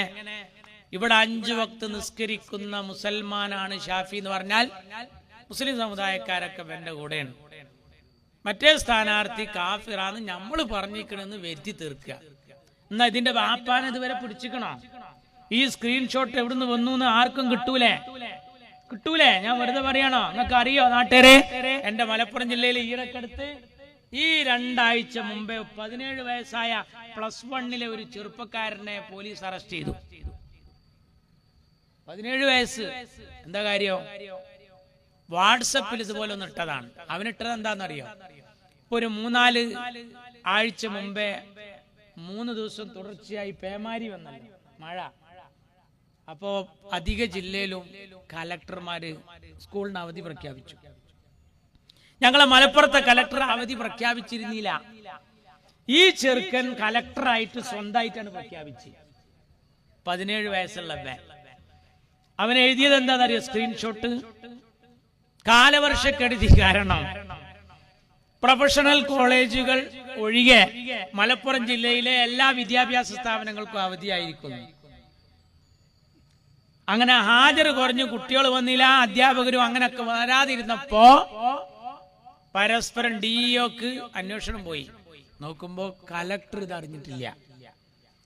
ഇവിടെ 5 വക്ത് നിസ്കരിക്കുന്ന മുസൽമാനാണ് ഷാഫി എന്ന് പറഞ്ഞാൽ മുസ്ലിം സമുദായക്കാരൊക്കെ എന്റെ കൂടെയാണ്. മറ്റേ സ്ഥാനാർത്ഥി കാഫിറാന്ന് നമ്മൾ പറഞ്ഞിരിക്കണെന്ന് വരുത്തി തീർക്കുക. എന്നാ ഇതിന്റെ വാപ്പാൻ ഇതുവരെ പിടിച്ചിക്കണോ? ഈ സ്ക്രീൻഷോട്ട് എവിടുന്ന് വന്നു എന്ന് ആർക്കും കിട്ടൂലേ? ഞാൻ വെറുതെ പറയണോ? നിങ്ങൾക്ക് അറിയോ നാട്ടുകാരെ? എന്റെ മലപ്പുറം ജില്ലയിലെ ഈയിടക്കടുത്ത് ഈ 2 ആഴ്ച മുമ്പേ 17 വയസ്സായ +1 ഒരു ചെറുപ്പക്കാരനെ പോലീസ് അറസ്റ്റ് ചെയ്തു. 17 വയസ്സ്. എന്താ കാര്യം? വാട്സപ്പിൽ ഇതുപോലെ ഒന്ന് ഇട്ടതാണ്. അവനിട്ടത് എന്താണെന്നറിയോ? ഇപ്പൊ ഒരു 3-4 ആഴ്ച മുമ്പേ 3 ദിവസം തുടർച്ചയായി പേമാരി വന്നല്ലോ, മഴ. അപ്പോ അധിക ജില്ലയിലും കലക്ടർമാര് സ്കൂളിന് അവധി പ്രഖ്യാപിച്ചു. ഞങ്ങളെ മലപ്പുറത്തെ കലക്ടർ അവധി പ്രഖ്യാപിച്ചിരുന്നില്ല. ഈ ചെറുക്കൻ കലക്ടറായിട്ട് സ്വന്തമായിട്ടാണ് പ്രഖ്യാപിച്ചത്. 17 വയസ്സുള്ള അവൻ എഴുതിയത് എന്താണെന്നറിയോ? സ്ക്രീൻഷോട്ട്. കാലവർഷക്കെടുതി കാരണം പ്രൊഫഷണൽ കോളേജുകൾ ഒഴികെ മലപ്പുറം ജില്ലയിലെ എല്ലാ വിദ്യാഭ്യാസ സ്ഥാപനങ്ങൾക്കും അവധിയായിരിക്കുന്നു. അങ്ങനെ ഹാജർ കുറഞ്ഞു, കുട്ടികൾ വന്നില്ല, അധ്യാപകരും അങ്ങനെയൊക്കെ വരാതിരുന്നപ്പോ പരസ്പരം DEOക്ക് അന്വേഷണം പോയി. നോക്കുമ്പോ കലക്ടർ ഇത് അറിഞ്ഞിട്ടില്ല.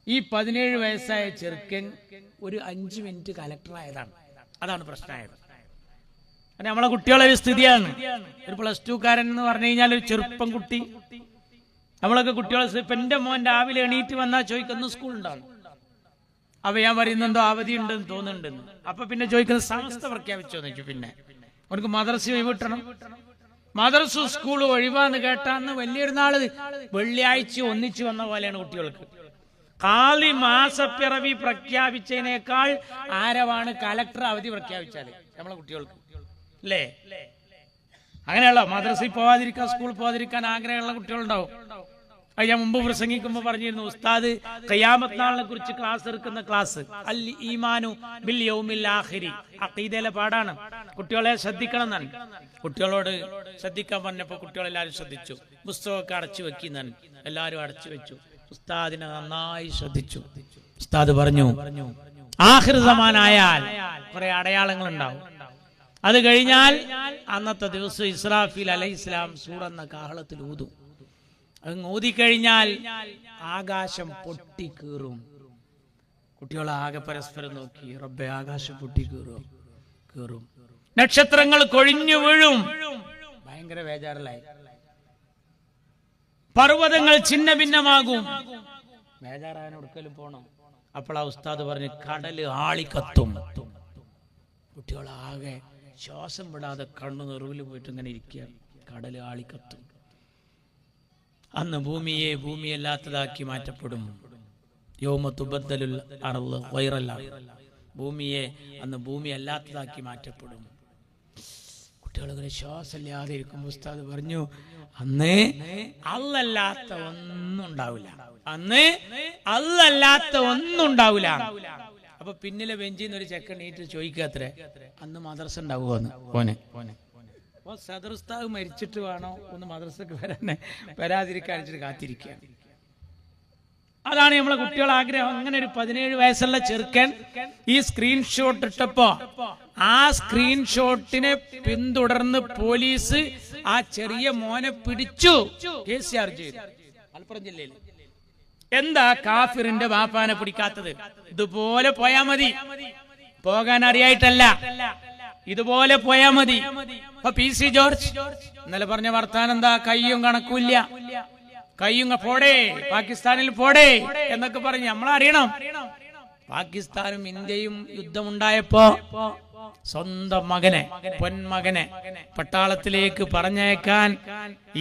ഈ 17 വയസ്സായ ചെറുക്കൻ ഒരു 5 മിനിറ്റ് കലക്ടർ ആയതാണ്. അതാണ് പ്രശ്നമായത്. നമ്മളെ കുട്ടികളെ ഒരു സ്ഥിതിയാണ്. ഒരു +2കാരൻ എന്ന് പറഞ്ഞു കഴിഞ്ഞാൽ ഒരു ചെറുപ്പം കുട്ടി. നമ്മളൊക്കെ കുട്ടികളെ ഇപ്പൊ എന്റെ മോൻ രാവിലെ എണീറ്റ് വന്നാൽ ചോദിക്കുന്നു സ്കൂൾ ഉണ്ടാവും. അപ്പൊ ഞാൻ പറയുന്നെന്തോ അവധി ഉണ്ടെന്ന് തോന്നുന്നുണ്ടെന്ന്. അപ്പൊ പിന്നെ ചോദിക്കുന്നത് സമസ്ത പ്രഖ്യാപിച്ചോന്ന് ചോദിച്ചു. പിന്നെ അവർക്ക് മദ്രസ ഒഴിവിട്ടണം. മദ്രസ സ്കൂൾ ഒഴിവാന്ന് കേട്ടാന്ന് വലിയൊരു നാള് വെള്ളിയാഴ്ച ഒന്നിച്ചു വന്ന പോലെയാണ് കുട്ടികൾക്ക്. കാളി മാസപ്പിറവി പ്രഖ്യാപിച്ചതിനേക്കാൾ ആരവാണ് കലക്ടർ അവധി പ്രഖ്യാപിച്ചാല് നമ്മളെ കുട്ടികൾക്ക് അല്ലേ? അങ്ങനെയല്ലോ മദ്രസയിൽ പോവാതിരിക്കാൻ സ്കൂളിൽ പോവാതിരിക്കാൻ ആഗ്രഹമുള്ള കുട്ടികളുണ്ടാവും. അത് ഞാൻ മുമ്പ് പ്രസംഗിക്കുമ്പോൾ പറഞ്ഞിരുന്നു. ഉസ്താദ് ഖിയാമത്ത് നാളിനെ കുറിച്ച് ക്ലാസ് എടുക്കുന്ന ക്ലാസ് അൽ ഈമാനു ബിൽ യൗമിൽ ആഖിരി അഖീദയിലെ പാടാണ്. കുട്ടികളെ ശ്രദ്ധിക്കണം എന്നാണ്. കുട്ടികളോട് ശ്രദ്ധിക്കാൻ പറഞ്ഞപ്പോൾ കുട്ടികളെല്ലാവരും ശ്രദ്ധിച്ചു. പുസ്തകമൊക്കെ അടച്ചു വെക്കുന്നതാണ്. എല്ലാവരും അടച്ചു വെച്ചു. ഉസ്താദിനെ നന്നായി ശ്രദ്ധിച്ചു. ഉസ്താദ് പറഞ്ഞു, ആഖിർ സമാനായാൽ കുറെ അടയാളങ്ങൾ ഉണ്ടാവും. അത് കഴിഞ്ഞാൽ അന്നത്തെ ദിവസം ഇസ്രാഫീൽ അലൈഹിസ്സലാം സൂറെന്ന കാഹളത്തിൽ ഊതും. അങ്ങ് ഊതിക്കഴിഞ്ഞാൽ ആകാശം പൊട്ടിക്കീറും. കുട്ടികളാകെ പരസ്പരം നോക്കി, റബ്ബേ ആകാശം പൊട്ടിക്കീറും, നക്ഷത്രങ്ങൾ കൊഴിഞ്ഞു വീഴും. ഭയങ്കര ബേജാറിലായി. പർവ്വതങ്ങൾ ഛിന്ന ഭിന്നമാകും. ബേജാറാൻ ഒടുക്കലും പോണം. അപ്പോൾ ആ ഉസ്താദ് പറഞ്ഞു, കടല് ആളിക്കത്തും. കുട്ടികളാകെ ശ്വാസം വിടാതെ കണ്ണു നെറുവിൽ പോയിട്ട് ഇങ്ങനെ ഇരിക്കുക. കടല് ആളിക്കത്തും. അന്ന് ഭൂമിയല്ലാത്തതാക്കി മാറ്റപ്പെടും. യൗമ തുബദ്ദലുൽ അർള് ഗൈറൽ അർള്. ഭൂമിയെ അന്ന് ഭൂമി അല്ലാത്തതാക്കി മാറ്റപ്പെടും. കുട്ടികളിങ്ങനെ ശ്വാസമില്ലാതെ ഇരിക്കുമ്പോൾ ഉസ്താദ് പറഞ്ഞു, അന്ന് അല്ലല്ലാത്ത ഒന്നും ഉണ്ടാവില്ല. അന്ന് അല്ലല്ലാത്ത ഒന്നും ഉണ്ടാവില്ല. അപ്പൊ പിന്നിലെ ബെഞ്ചിൽ നിന്ന് ഒരു ചെക്കൻ നീറ്റ് ചോദിക്കാത്രേ, അന്ന് മദ്രസ ഉണ്ടാവുമോന്ന്. ഓനെ അപ്പൊ സദർ ഉസ്താദ് മരിച്ചിട്ട് വേണോ ഒന്ന് മദ്രസക്ക് വരാതിരിക്കാൻ കാത്തിരിക്കുക. അതാണ് നമ്മളെ കുട്ടികളെ ആഗ്രഹം. അങ്ങനെ ഒരു 17 വയസ്സുള്ള ചെറുക്കൻ ഈ സ്ക്രീൻഷോട്ട് ഇട്ടപ്പോ ആ സ്ക്രീൻഷോട്ടിനെ പിന്തുടർന്ന് പോലീസ് ആ ചെറിയ മോനെ പിടിച്ചു കേസ് ചാർജ് ചെയ്തു. മലപ്പുറം ജില്ലയിൽ. എന്താ കാഫിറിന്റെ ബാപ്പാനെ പിടിക്കാത്തത്? ഇതുപോലെ പോയാ മതി. പോകാൻ അറിയായിട്ടല്ല, ഇതുപോലെ പോയാ മതി. അപ്പൊ PC ജോർജ് ഇന്നലെ പറഞ്ഞ വർത്താനം എന്താ? കയ്യും കണക്കൂല്ല, കയ്യും പോടേ, പാകിസ്ഥാനിൽ പോടേ എന്നൊക്കെ പറഞ്ഞ് നമ്മളറിയണം. പാകിസ്ഥാനും ഇന്ത്യയും യുദ്ധമുണ്ടായപ്പോ സ്വന്തം മകനെ, പൊന്മകനെ പട്ടാളത്തിലേക്ക് പറഞ്ഞയക്കാൻ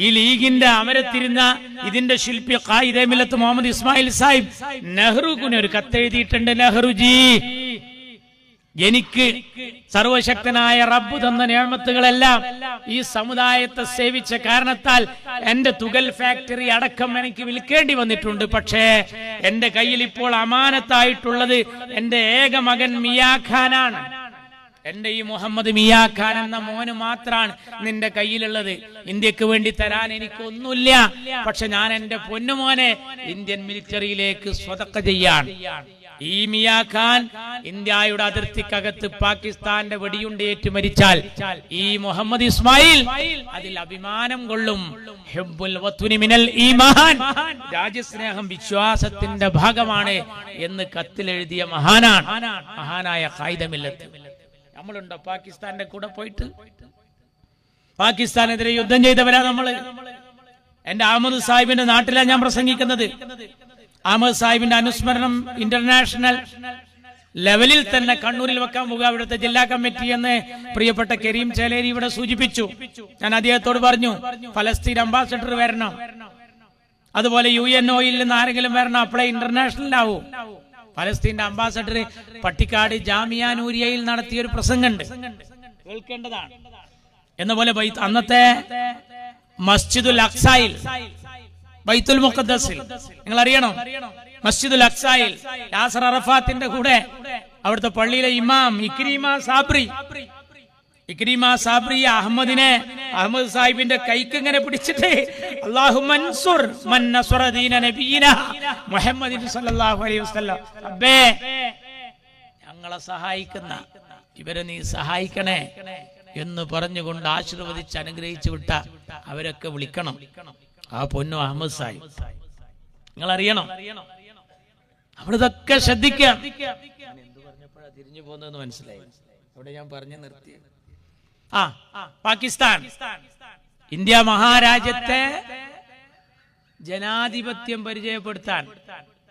ഈ ലീഗിന്റെ അമരത്തിരുന്ന ഇതിന്റെ ശില്പി ഖായിദെ മില്ലത്ത് മുഹമ്മദ് ഇസ്മായിൽ സാഹിബ് നെഹ്റുവിന് ഒരു കത്തെഴുതിയിട്ടുണ്ട്. നെഹ്റുജി, എനിക്ക് സർവശക്തനായ റബ്ബ് തന്ന നിഅമത്തുകളെല്ലാം ഈ സമുദായത്തെ സേവിച്ച കാരണത്താൽ എന്റെ തുകൽ ഫാക്ടറി അടക്കം എനിക്ക് വിൽക്കേണ്ടി വന്നിട്ടുണ്ട്. പക്ഷേ എന്റെ കയ്യിൽ ഇപ്പോൾ അമാനത്തായിട്ടുള്ളത് എന്റെ ഏക മകൻ മിയാഖാനാണ്. എന്റെ ഈ മുഹമ്മദ് മിയാഖാൻ എന്ന മോന് മാത്രമാണ് നിന്റെ കയ്യിലുള്ളത്. ഇന്ത്യക്ക് വേണ്ടി തരാൻ എനിക്കൊന്നുമില്ല. പക്ഷെ ഞാൻ എന്റെ പൊന്നുമോനെ ഇന്ത്യൻ മിലിറ്ററിയിലേക്ക് സ്വതക്ക ചെയ്യാൻ. ഈ മിയാഖാൻ ഇന്ത്യയുടെ അതിർത്തിക്കകത്ത് പാകിസ്ഥാന്റെ വെടിയുണ്ടേറ്റ് മരിച്ചാൽ ഈ മുഹമ്മദ് ഇസ്മായിൽ അതിൽ അഭിമാനം കൊള്ളും. ഹുബ്ബുൽ വത്നി മിനൽ ഈമാൻ, രാജ്യസ്നേഹം വിശ്വാസത്തിന്റെ ഭാഗമാണ് എന്ന് കത്തിലെഴുതിയ മഹാനായ ഖായിദ മില്ലത്ത്. നമ്മളുണ്ടോ പാകിസ്ഥാന്റെ കൂടെ പോയിട്ട്? പാകിസ്ഥാനെതിരെ യുദ്ധം ചെയ്തവരാ നമ്മള്. എന്റെ അഹമ്മദ് സാഹിബിന്റെ നാട്ടിലാണ് ഞാൻ പ്രസംഗിക്കുന്നത്. അഹമ്മദ് സാഹിബിന്റെ അനുസ്മരണം ഇന്റർനാഷണൽ ലെവലിൽ തന്നെ കണ്ണൂരിൽ വെക്കാൻ പോകുക. അവിടുത്തെ ജില്ലാ കമ്മിറ്റി എന്ന് പ്രിയപ്പെട്ട കരീം ചേലേരി ഇവിടെ സൂചിപ്പിച്ചു. ഞാൻ അദ്ദേഹത്തോട് പറഞ്ഞു, ഫലസ്തീൻ അംബാസഡർ വരണം, അതുപോലെ UNOയിൽ നിന്ന് ആരെങ്കിലും വരണം, അപ്പോഴേ ഇന്റർനാഷണലാവും. ഫലസ്തീന്റെ അംബാസഡർ പട്ടിക്കാട് ജാമിയ നൂരിയയിൽ നടത്തിയൊരു പ്രസംഗമുണ്ട്, കേൾക്കേണ്ടതാണ്. എന്നപോലെ അന്നത്തെ മസ്ജിദുൽ അഖ്സായിൽ, ബൈത്തുൽ മുഖദ്ദസിൽ, നിങ്ങൾ അറിയണം, മസ്ജിദുൽ അഖ്സായിൽ യാസർ അറഫാത്തിന്റെ കൂടെ അവിടുത്തെ പള്ളിയിലെ ഇമാം ഇക്രീമ സാബ്രി അഹമ്മദ് സാഹിബിന്റെ കൈക്ക് ഇങ്ങനെ പിടിച്ചിട്ട് അല്ലാഹുമ്മ അൻസുർ മൻ നസറ ദീന നബിയിന മുഹമ്മദിൻ സല്ലല്ലാഹു അലൈഹി വസല്ലം, റബ്ബേ ഞങ്ങളെ സഹായിക്കുന്ന ഇവരെ നീ സഹായിക്കണേ എന്ന് പറഞ്ഞുകൊണ്ട് ആശീർവദിച്ച് അനുഗ്രഹിച്ചു വിട്ട അവരൊക്കെ വിളിക്കണം. ആ പൊന്നു അഹമ്മദ് സാഹിബ് നിങ്ങൾ അറിയണം. നമ്മളിതൊക്കെ ശ്രദ്ധിക്കാം. എന്ത് പറഞ്ഞപ്പോഴാ തിരിഞ്ഞു പോകുന്നതെന്ന് മനസ്സിലായി. അവിടെ ഞാൻ പറഞ്ഞു നിർത്തി. പാകിസ്ഥാൻ ഇന്ത്യ മഹാരാജ്യത്തെ ജനാധിപത്യം പരിചയപ്പെടുത്താൻ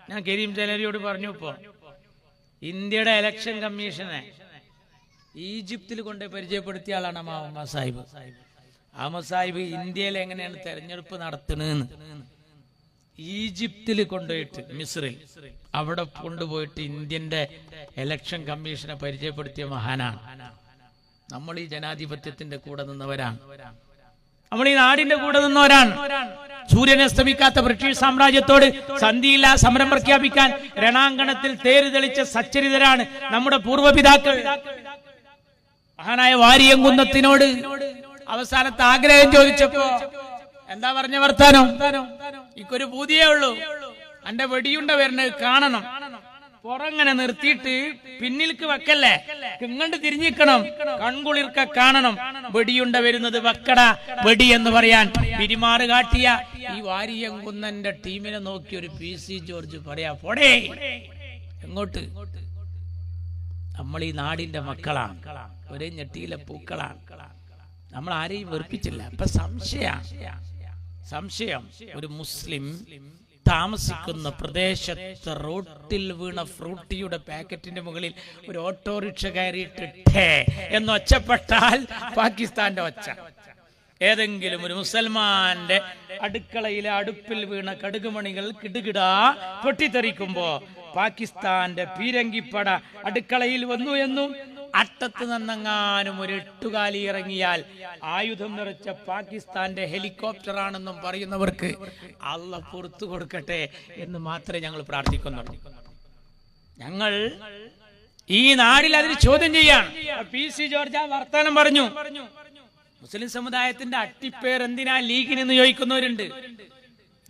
ഞാൻ കരീം ജലരിയോട് പറഞ്ഞു. ഇപ്പോ ഇന്ത്യയുടെ ഇലക്ഷൻ കമ്മീഷനെ ഈജിപ്തിൽ കൊണ്ട് പരിചയപ്പെടുത്തിയ ആളാണ് അഹമ്മദ് സാഹിബ്. അഹമ്മദ് സാഹിബ് ഇന്ത്യയിൽ എങ്ങനെയാണ് തെരഞ്ഞെടുപ്പ് നടത്തുന്നതെന്ന് ഈജിപ്തിൽ കൊണ്ടുപോയിട്ട്, മിസ്രിൽ അവിടെ കൊണ്ടുപോയിട്ട് ഇന്ത്യന്റെ ഇലക്ഷൻ കമ്മീഷനെ പരിചയപ്പെടുത്തിയ മഹാനാണ്. നമ്മൾ ഈ ജനാധിപത്യത്തിന്റെ കൂടെ നിന്നവരാണ്, നമ്മൾ ഈ നാടിന്റെ കൂടെ നിന്നവരാണ്. സൂര്യനെ അസ്തമിക്കാത്ത ബ്രിട്ടീഷ് സാമ്രാജ്യത്തോട് സന്ധിയില്ലാ സമരം പ്രഖ്യാപിക്കാൻ രണാങ്കണത്തിൽ തേര് തെളിച്ച സച്ചരിതരാണ് നമ്മുടെ പൂർവ്വപിതാക്കൾ. മഹാനായ വാരിയംകുന്നത്തിനോട് അവസാനത്തെ ആഗ്രഹം ചോദിച്ചപ്പോ എന്താ പറഞ്ഞ വർത്താനം? ഇക്കൊരു പൂതിയേ ഉള്ളൂ, എന്റെ വെടിയുണ്ട വരുന്നത് കാണണം, പുറങ്ങനെ നിർത്തിയിട്ട് പിന്നിലേക്ക് വെക്കല്ലേ, ഇങ്ങോട്ട് തിരിഞ്ഞിക്കണം, കൺകുളിർക്ക കാണണം, വെടിയുണ്ട വരുന്നത് വെക്കട വെടി എന്ന് പറയാൻ പിരിമാറ് കാട്ടിയ ഈ വാരിയംകുന്നന്റെ ടീമിനെ നോക്കി ഒരു PC ജോർജ് പറയാ, പോടേ എങ്ങോട്ട്? നമ്മൾ ഈ നാടിന്റെ മക്കളാണ്, ഒരേ ഞെട്ടിയിലെ പൂക്കളാണ്, നമ്മൾ ആരെയും വെറുപ്പിച്ചില്ല. ഇപ്പൊ സംശയം ഒരു മുസ്ലിം താമസിക്കുന്ന പ്രദേശത്ത് റോട്ടിൽ വീണ ഫ്രൂട്ടിയുടെ പാക്കറ്റിന്റെ മുകളിൽ ഒരു ഓട്ടോറിക്ഷ കയറിയിട്ട് ഠേ എന്ന് ഒച്ചപ്പെട്ടാൽ പാകിസ്ഥാന്റെ ഒച്ച. ഏതെങ്കിലും ഒരു മുസൽമാന്റെ അടുക്കളയിലെ അടുപ്പിൽ വീണ കടുകുമണികൾ കിടുകിടാ പൊട്ടിത്തെറിക്കുമ്പോ പാകിസ്ഥാന്റെ പീരങ്കിപ്പട അടുക്കളയിൽ വന്നു എന്നും അട്ടത്ത് നിന്നെങ്ങാനും ഒരു എട്ടുകാലി ഇറങ്ങിയാൽ ആയുധം നിറച്ച പാകിസ്ഥാന്റെ ഹെലികോപ്റ്റർ ആണെന്നും പറയുന്നവർക്ക് അള്ളാഹ് പുറത്തു കൊടുക്കട്ടെ എന്ന് മാത്രമേ ഞങ്ങൾ പ്രാർത്ഥിക്കുന്നുള്ളൂ. ഞങ്ങൾ ഈ നാടിൽ അതിന് ചോദ്യം ചെയ്യാൻ PC ജോർജ് ആ വർത്താനം പറഞ്ഞു. മുസ്ലിം സമുദായത്തിന്റെ അട്ടിപ്പേർ എന്തിനാ ലീഗിനെന്ന് ചോദിക്കുന്നവരുണ്ട്.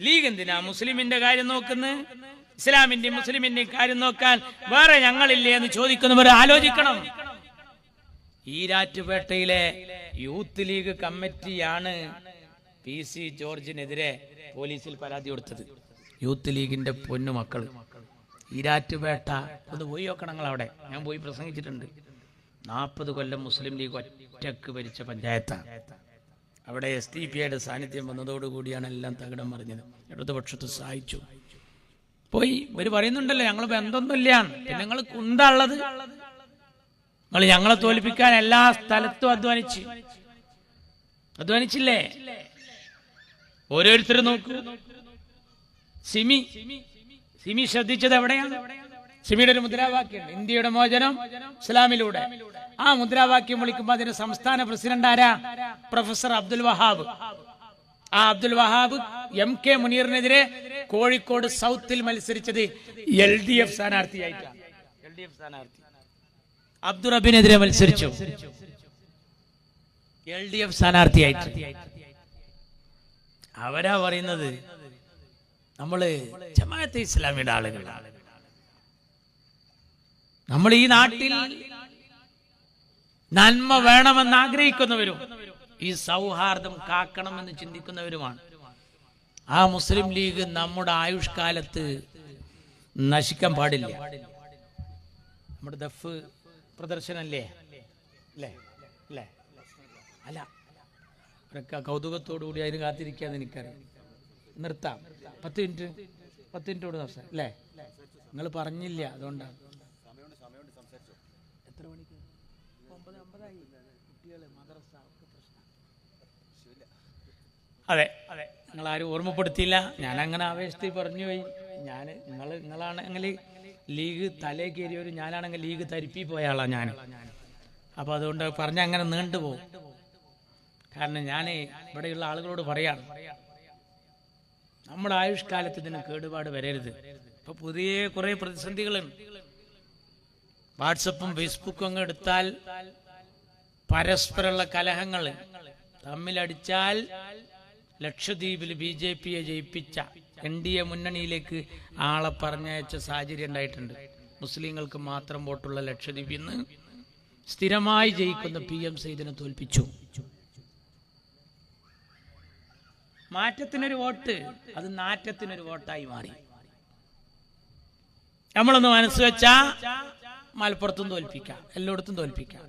ലീഗ് എന്തിനാ മുസ്ലിമിന്റെ കാര്യം നോക്കുന്നത്? ഇസ്ലാമിന്റെയും മുസ്ലിമിന്റെയും കാര്യം നോക്കാൻ വേറെ ഞങ്ങളില്ലേ എന്ന് ചോദിക്കുന്നവർ ആലോചിക്കണം. ഈരാറ്റുപേട്ടയിലെ യൂത്ത് ലീഗ് കമ്മിറ്റിയാണ് PC ജോർജിനെതിരെ പോലീസിൽ പരാതി കൊടുത്തത്. യൂത്ത് ലീഗിന്റെ പൊന്നുമക്കൾ ഈരാറ്റുപേട്ട ഒന്ന് പോയി നോക്കണം. അവിടെ ഞാൻ പോയി പ്രസംഗിച്ചിട്ടുണ്ട്. 40 കൊല്ലം മുസ്ലിം ലീഗ് ഒറ്റക്ക് ഭരിച്ച പഞ്ചായത്താണ്. അവിടെ SDPയുടെ സാന്നിധ്യം വന്നതോടുകൂടിയാണ് എല്ലാം തകിടം മറിഞ്ഞത്. ഇടതുപക്ഷത്ത് സഹായിച്ചു പോയി. ഇവര് പറയുന്നുണ്ടല്ലോ ഞങ്ങൾ ബന്ധമൊന്നുമില്ല, പിന്നെ നിങ്ങൾ കുന്താള്ളത്, നിങ്ങൾ ഞങ്ങളെ തോൽപ്പിക്കാൻ എല്ലാ സ്ഥലത്തും അധ്വാനിച്ചില്ലേ? ഓരോരുത്തരും നോക്കൂ. സിമി ശ്രദ്ധിച്ചത് എവിടെയാണ്? സിമിയുടെ ഒരു മുദ്രാവാക്യമുണ്ട്, ഇന്ത്യയുടെ മോചനം ഇസ്ലാമിലൂടെ. ആ മുദ്രാവാക്യം വിളിക്കുമ്പോൾ അതിന്റെ സംസ്ഥാന പ്രസിഡന്റ് ആരാ? പ്രൊഫസർ അബ്ദുൽ വഹാബ്. ആ അബ്ദുൽ വഹാബ് MK മുനീറിനെതിരെ കോഴിക്കോട് സൗത്തിൽ മത്സരിച്ചത് LDF സ്ഥാനാർത്ഥിയായിട്ടാണ്. LDF സ്ഥാനാർത്ഥി അബ്ദുറബിനെതിരെ മത്സരിച്ചു, LDF സ്ഥാനാർത്ഥിയായിട്ട്. അവരാ പറയുന്നത് നമ്മള് ജമാഅത്തെ ഇസ്ലാമിയുടെ ആളുകളാണ്. നമ്മൾ ഈ നാട്ടിൽ നന്മ വേണമെന്ന് ആഗ്രഹിക്കുന്നവരും ഈ സൗഹാർദ്ദം കാക്കണമെന്ന് ചിന്തിക്കുന്നവരുമാണ്. ആ മുസ്ലിം ലീഗ് നമ്മുടെ ആയുഷ്കാലത്ത് നശിക്കാൻ പാടില്ല. നമ്മുടെ ദഫ് പ്രദർശനല്ലേ അല്ലേ? അല്ല, കൗതുകത്തോടു കൂടി അതിന് കാത്തിരിക്കാന്ന് എനിക്കറിയാം. നിർത്താം. 10 മിനിറ്റോട് സംസാരം അല്ലേ? നിങ്ങൾ പറഞ്ഞില്ല, അതുകൊണ്ടാണ്. എത്ര മണിക്ക്? 9:50 കുട്ടികൾ മദ്രസ പ്രശ്നം. അതെ, നിങ്ങൾ ആരും ഓർമ്മപ്പെടുത്തിയില്ല. ഞാൻ അങ്ങനെ ആവേശത്തിൽ പറഞ്ഞു പോയി. നിങ്ങളാണെങ്കിൽ ലീഗ് തലേ കയറിയവരും, ഞാനാണെങ്കിൽ ലീഗ് തരിപ്പി പോയ ആളാണ് ഞാൻ. അപ്പൊ അതുകൊണ്ട് പറഞ്ഞ അങ്ങനെ നീണ്ടുപോകും. കാരണം ഞാൻ ഇവിടെയുള്ള ആളുകളോട് പറയാണ്, നമ്മുടെ ആയുഷ്കാലത്ത് ഇതിന് കേടുപാട് വരരുത്. ഇപ്പൊ പുതിയ കുറെ പ്രതിസന്ധികളുണ്ട്. വാട്സപ്പും ഫേസ്ബുക്കും അങ്ങ് എടുത്താൽ പരസ്പരമുള്ള കലഹങ്ങൾ തമ്മിലടിച്ചാൽ ലക്ഷദ്വീപിൽ BJPയെ ജയിപ്പിച്ച NDA മുന്നണിയിലേക്ക് ആളെ പറഞ്ഞയച്ച സാഹചര്യം ഉണ്ടായിട്ടുണ്ട്. മുസ്ലിങ്ങൾക്ക് മാത്രം വോട്ടുള്ള ലക്ഷദ്വീപിൽ നിന്ന് സ്ഥിരമായി ജയിക്കുന്ന PM സയ്യിദിനെ തോൽപ്പിച്ചു. മാറ്റത്തിനൊരു വോട്ട്, അത് നാറ്റത്തിനൊരു വോട്ടായി മാറി. നമ്മളൊന്ന് മനസ്സ് വെച്ചാ മലപ്പുറത്തും തോൽപ്പിക്കാം, എല്ലായിടത്തും തോൽപ്പിക്കാം.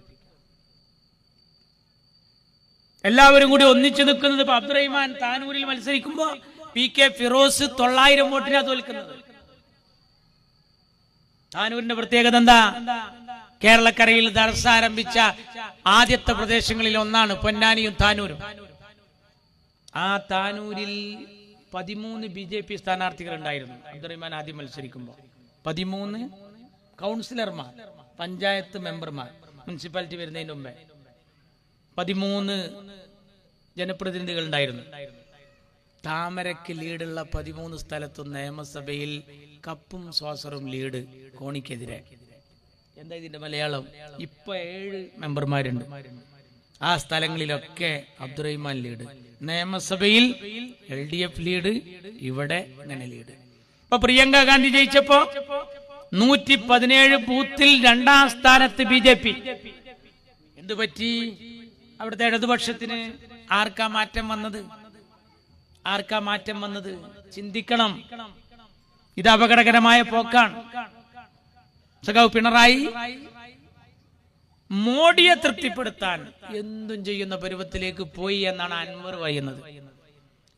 എല്ലാവരും കൂടി ഒന്നിച്ചു നിൽക്കുന്നത്. ഇപ്പൊ അബ്ദുറഹിമാൻ താനൂരിൽ മത്സരിക്കുമ്പോ PK ഫിറോസ് 900 വോട്ടിനാ തോൽക്കുന്നത്. താനൂരിന്റെ പ്രത്യേകത എന്താ? കേരളക്കരയിൽ ദർസ ആരംഭിച്ച ആദ്യത്തെ പ്രദേശങ്ങളിൽ ഒന്നാണ് പൊന്നാനിയും താനൂരും. ആ താനൂരിൽ 13 BJP സ്ഥാനാർത്ഥികൾ ഉണ്ടായിരുന്നു. അബ്ദുറഹിമാൻ ആദ്യം മത്സരിക്കുമ്പോൾ 13 കൗൺസിലർമാർ, പഞ്ചായത്ത് മെമ്പർമാർ, മുനിസിപ്പാലിറ്റി വരുന്നതിന് മുമ്പേ 13 ജനപ്രതിനിധികൾ ഉണ്ടായിരുന്നു. താമരക്ക് ലീഡുള്ള 13 സ്ഥലത്തും നിയമസഭയിൽ കപ്പും സോസറും ലീഡ് കോണിക്കെതിരെ. എന്താ ഇതിന്റെ മലയാളം? ഇപ്പൊ 7 മെമ്പർമാരുണ്ട്. ആ സ്ഥലങ്ങളിലൊക്കെ അബ്ദുറഹിമാൻ ലീഡ്. നിയമസഭയിൽ LDF ലീഡ്, ഇവിടെ ഇങ്ങനെ ലീഡ്. ഇപ്പൊ പ്രിയങ്ക ഗാന്ധി ജയിച്ചപ്പോ 117 ബൂത്തിൽ 2ാം സ്ഥാനത്ത് BJP. എന്തു പറ്റി? അവിടുത്തെ ഇടതുപക്ഷത്തിന് ആർക്കാ മാറ്റം വന്നത്? ആർക്കാ മാറ്റം വന്നത്? ചിന്തിക്കണം. ഇത് അപകടകരമായ പോക്കാണ്. സഖാവ് പിണറായി മോഡിയെ തൃപ്തിപ്പെടുത്താൻ എന്തും ചെയ്യുന്ന പരുവത്തിലേക്ക് പോയി എന്നാണ് അൻവർ പറയുന്നത്.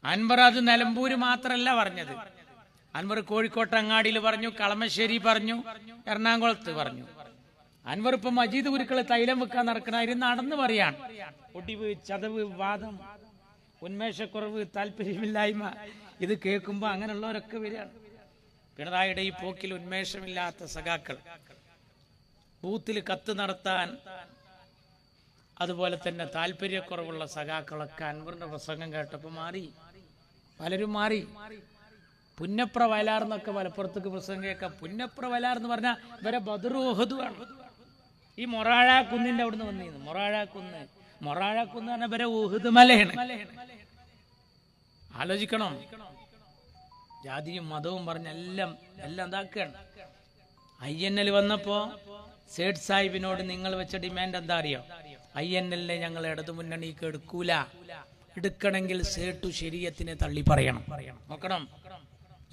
അൻവർ അത് നിലമ്പൂര് മാത്രമല്ല പറഞ്ഞത്. അൻവർ കോഴിക്കോട്ട് അങ്ങാടിയിൽ പറഞ്ഞു, കളമശ്ശേരി പറഞ്ഞു, എറണാകുളത്ത് പറഞ്ഞു. അൻവർ ഇപ്പൊ മജീദ് ഗുരുക്കള് തൈലം വെക്കാൻ നടക്കണായിരുന്നു നടന്ന് പറയാണ്. ഒടിവ്, ചതവ്, വാദം, ഉന്മേഷക്കുറവ്, താല്പര്യമില്ലായ്മ, ഇത് കേൾക്കുമ്പോ അങ്ങനെയുള്ളവരൊക്കെ വരികയാണ്. പിണറായിയുടെ ഈ പോക്കിൽ ഉന്മേഷമില്ലാത്ത സഖാക്കൾ, ബൂത്തിൽ കത്ത് നടത്താൻ അതുപോലെ തന്നെ താല്പര്യക്കുറവുള്ള സഖാക്കളൊക്കെ അൻവറിന്റെ പ്രസംഗം കേട്ടപ്പോ മാറി. പലരും മാറി. പുന്നപ്ര വയലാർ എന്നൊക്കെ മലപ്പുറത്തേക്ക് പ്രസംഗം കേൾക്കാം. പുന്നപ്ര വയലാർ എന്ന് പറഞ്ഞാൽ ഇവരെ ബദറുഹദുവാണ്. ഈ മൊറാഴ കുന്നിന്റെ അവിടുന്ന് വന്നിരുന്നു. മൊറാഴ കുന്ന് പറഞ്ഞാൽ ഇവരെ ഉഹദ് മലയാണ്. ആലോചിക്കണം. ജാതിയും മതവും പറഞ്ഞ എല്ലാം എന്താക്കുകയാണ്. INL വന്നപ്പോ സേഠ് സാഹിബിനോട് നിങ്ങൾ വെച്ച ഡിമാൻഡ് എന്താ അറിയോ? INL-നെ ഞങ്ങൾ ഇടതുമുന്നണിക്ക് എടുക്കൂല, എടുക്കണമെങ്കിൽ സേട്ടു ശരീഅത്തിനെ തള്ളി പറയണം. നോക്കണം,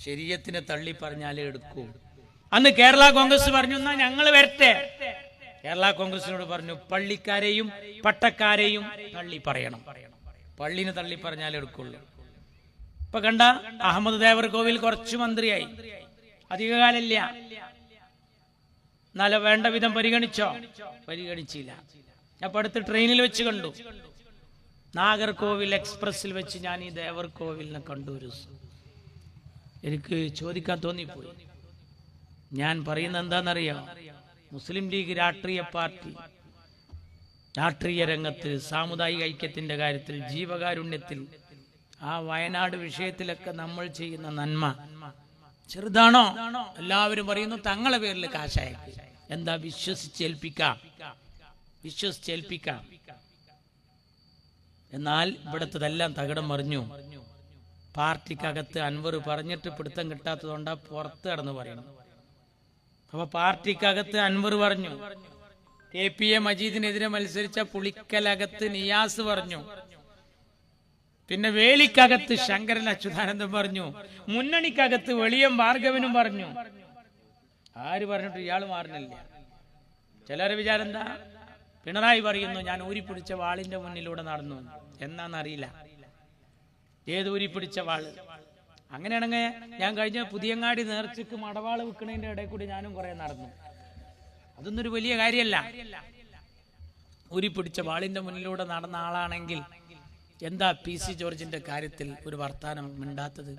ശരീഅത്തിനെ തള്ളി പറഞ്ഞാലേ എടുക്കൂ. അന്ന് കേരള കോൺഗ്രസ് പറഞ്ഞു, എന്നാ ഞങ്ങൾ വരട്ടെ. കേരള കോൺഗ്രസിനോട് പറഞ്ഞു, പള്ളിക്കാരെയും പട്ടക്കാരെയും തള്ളി പറയണം, പള്ളിനെ തള്ളി പറഞ്ഞാലേ എടുക്കുള്ളൂ. ഇപ്പൊ കണ്ട അഹമ്മദ് ദേവർകോവിൽ കുറച്ച് മന്ത്രിയായി, അധികകാലമില്ല. എന്നാലും വേണ്ട വിധം പരിഗണിച്ചോ? പരിഗണിച്ചില്ല. അപ്പൊ അടുത്ത് ട്രെയിനിൽ വെച്ച് കണ്ടു. നാഗർകോവിൽ എക്സ്പ്രസിൽ വെച്ച് ഞാൻ ഈ ദേവർകോവിലിനെ കണ്ടു. ഒരു എനിക്ക് ചോദിക്കാൻ തോന്നിപ്പോയി. ഞാൻ പറയുന്നത് എന്താണെന്നറിയോ? മുസ്ലിം ലീഗ് രാഷ്ട്രീയ പാർട്ടി രാഷ്ട്രീയ രംഗത്ത് സാമുദായിക ഐക്യത്തിന്റെ കാര്യത്തിൽ, ജീവകാരുണ്യത്തിൽ, ആ വയനാട് വിഷയത്തിലൊക്കെ നമ്മൾ ചെയ്യുന്ന നന്മ ചെറുതാണോ? എല്ലാവരും പറയുന്നു തങ്ങളെ പേരിൽ കാശായക്ക്. എന്താ? വിശ്വസിച്ചേൽപ്പിക്കാം. എന്നാൽ ഇവിടത്തതെല്ലാം തകിടം മറിഞ്ഞു. പാർട്ടിക്കകത്ത് അൻവർ പറഞ്ഞിട്ട് പിടുത്തം കിട്ടാത്തതുകൊണ്ടാ പുറത്ത് കടന്ന് പറയണം. അപ്പൊ പാർട്ടിക്കകത്ത് അൻവർ പറഞ്ഞു, KPA മജീദിനെതിരെ മത്സരിച്ച പുളിക്കലകത്ത് നിയാസ് പറഞ്ഞു, പിന്നെ വേലിക്കകത്ത് ശങ്കരൻ അച്യുതാനന്ദൻ പറഞ്ഞു, മുന്നണിക്കകത്ത് വെളിയം ഭാർഗവനും പറഞ്ഞു. ആര് പറഞ്ഞിട്ട് ഇയാൾ മാറുന്നില്ല. ചിലരെ വിചാരം എന്താ? പിണറായി പറയുന്നു ഞാൻ ഊരിപ്പിടിച്ച വാളിന്റെ മുന്നിലൂടെ നടന്നു. എന്നാന്നറിയില്ല ഏത് ഊരിപ്പിടിച്ച വാള്. അങ്ങനെയാണെങ്കിൽ ഞാൻ കഴിഞ്ഞ പുതിയങ്ങാടി നേർച്ചക്ക് മടവാള് വിൽക്കണതിന്റെ ഇടയിൽ കൂടി ഞാനും കുറെ നടന്നു. അതൊന്നൊരു വലിയ കാര്യമല്ല. ഊരിപ്പിടിച്ച വാളിന്റെ മുന്നിലൂടെ നടന്ന ആളാണെങ്കിൽ എന്താ PC ജോർജിന്റെ കാര്യത്തിൽ ഒരു വർത്താനം മിണ്ടാത്തത്?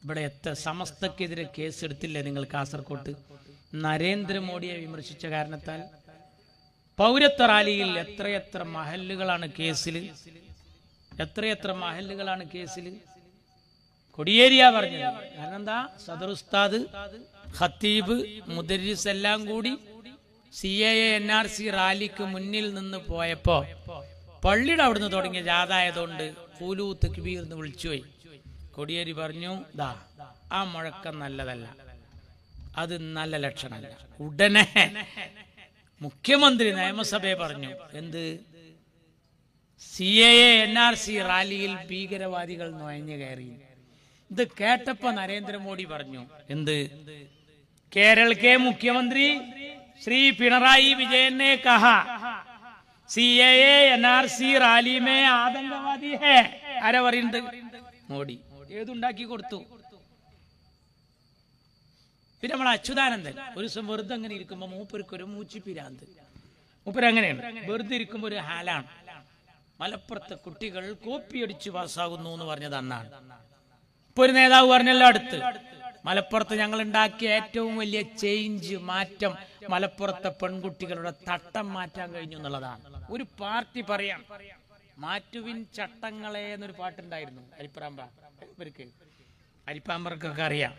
ഇവിടെ സമസ്തക്കെതിരെ കേസ് എടുത്തില്ലേ നിങ്ങൾ? കാസർകോട്ട് നരേന്ദ്രമോദിയെ വിമർശിച്ച കാരണത്താൽ പൗരത്വ റാലിയിൽ എത്രയെത്ര മഹല്ലുകളാണ് കേസിൽ, എത്രയെത്ര മഹല്ലുകളാണ് കേസിൽ. കൊടിയേരിയ പറഞ്ഞത്. കാരണം എന്താ? സദർ ഉസ്താദ്, ഖത്തീബ്, മുദരിസ് എല്ലാം കൂടി CAA NRC റാലിക്ക് മുന്നിൽ നിന്ന് പോയപ്പോ പള്ളിയുടെ അവിടുന്ന് തുടങ്ങിയ ജാഥായതുകൊണ്ട് ഖുലൂ തക്ബീർ എന്ന് വിളിച്ചുപോയി. കൊടിയേരി പറഞ്ഞു, ദാ ആ മുഴക്കം നല്ലതല്ല, അത് നല്ല ലക്ഷണമല്ല. ഉടനെ മുഖ്യമന്ത്രി നിയമസഭയെ പറഞ്ഞു, എന്ത്? CAA NRC റാലിയിൽ ഭീകരവാദികൾ നുഴഞ്ഞു കയറി. ഇത് കേട്ടപ്പോ നരേന്ദ്രമോദി പറഞ്ഞു, എന്ത്? കേരള के मुख्यमंत्री श्री पिणराई विजयन ने कहा CAA NRC റാലി മേ ആതങ്കവാദി ഹേ ആരാ പറയുന്നത്? മോഡി. ഏതുണ്ടാക്കി കൊടുത്തു? പിന്നെ നമ്മൾ അച്യുതാനന്ദൻ ഒരു ദിവസം വെറുതെ അങ്ങനെ ഇരിക്കുമ്പോ മൂപ്പർക്ക് ഒരു മൂച്ചിപ്പിരാന്ത്. മൂപ്പര് അങ്ങനെയാണ്, വെറുതെ ഇരിക്കുമ്പോ ഒരു ഹാലാണ്. മലപ്പുറത്തെ കുട്ടികൾ കോപ്പിയടിച്ച് പാസ്സാകുന്നു എന്ന് പറഞ്ഞത് അന്നാണ്. ഇപ്പൊ ഒരു നേതാവ് പറഞ്ഞല്ലോ അടുത്ത്, മലപ്പുറത്ത് ഞങ്ങൾ ഉണ്ടാക്കിയ ഏറ്റവും വലിയ ചേഞ്ച്, മാറ്റം മലപ്പുറത്തെ പെൺകുട്ടികളുടെ തട്ടം മാറ്റാൻ കഴിഞ്ഞു എന്നുള്ളതാണ്. ഒരു പാർട്ടി പറയാം, മാറ്റുവിൻ ചട്ടങ്ങളെ എന്നൊരു പാട്ടുണ്ടായിരുന്നു അരിപ്പാമ്പർക്കൊക്കെ അറിയാം.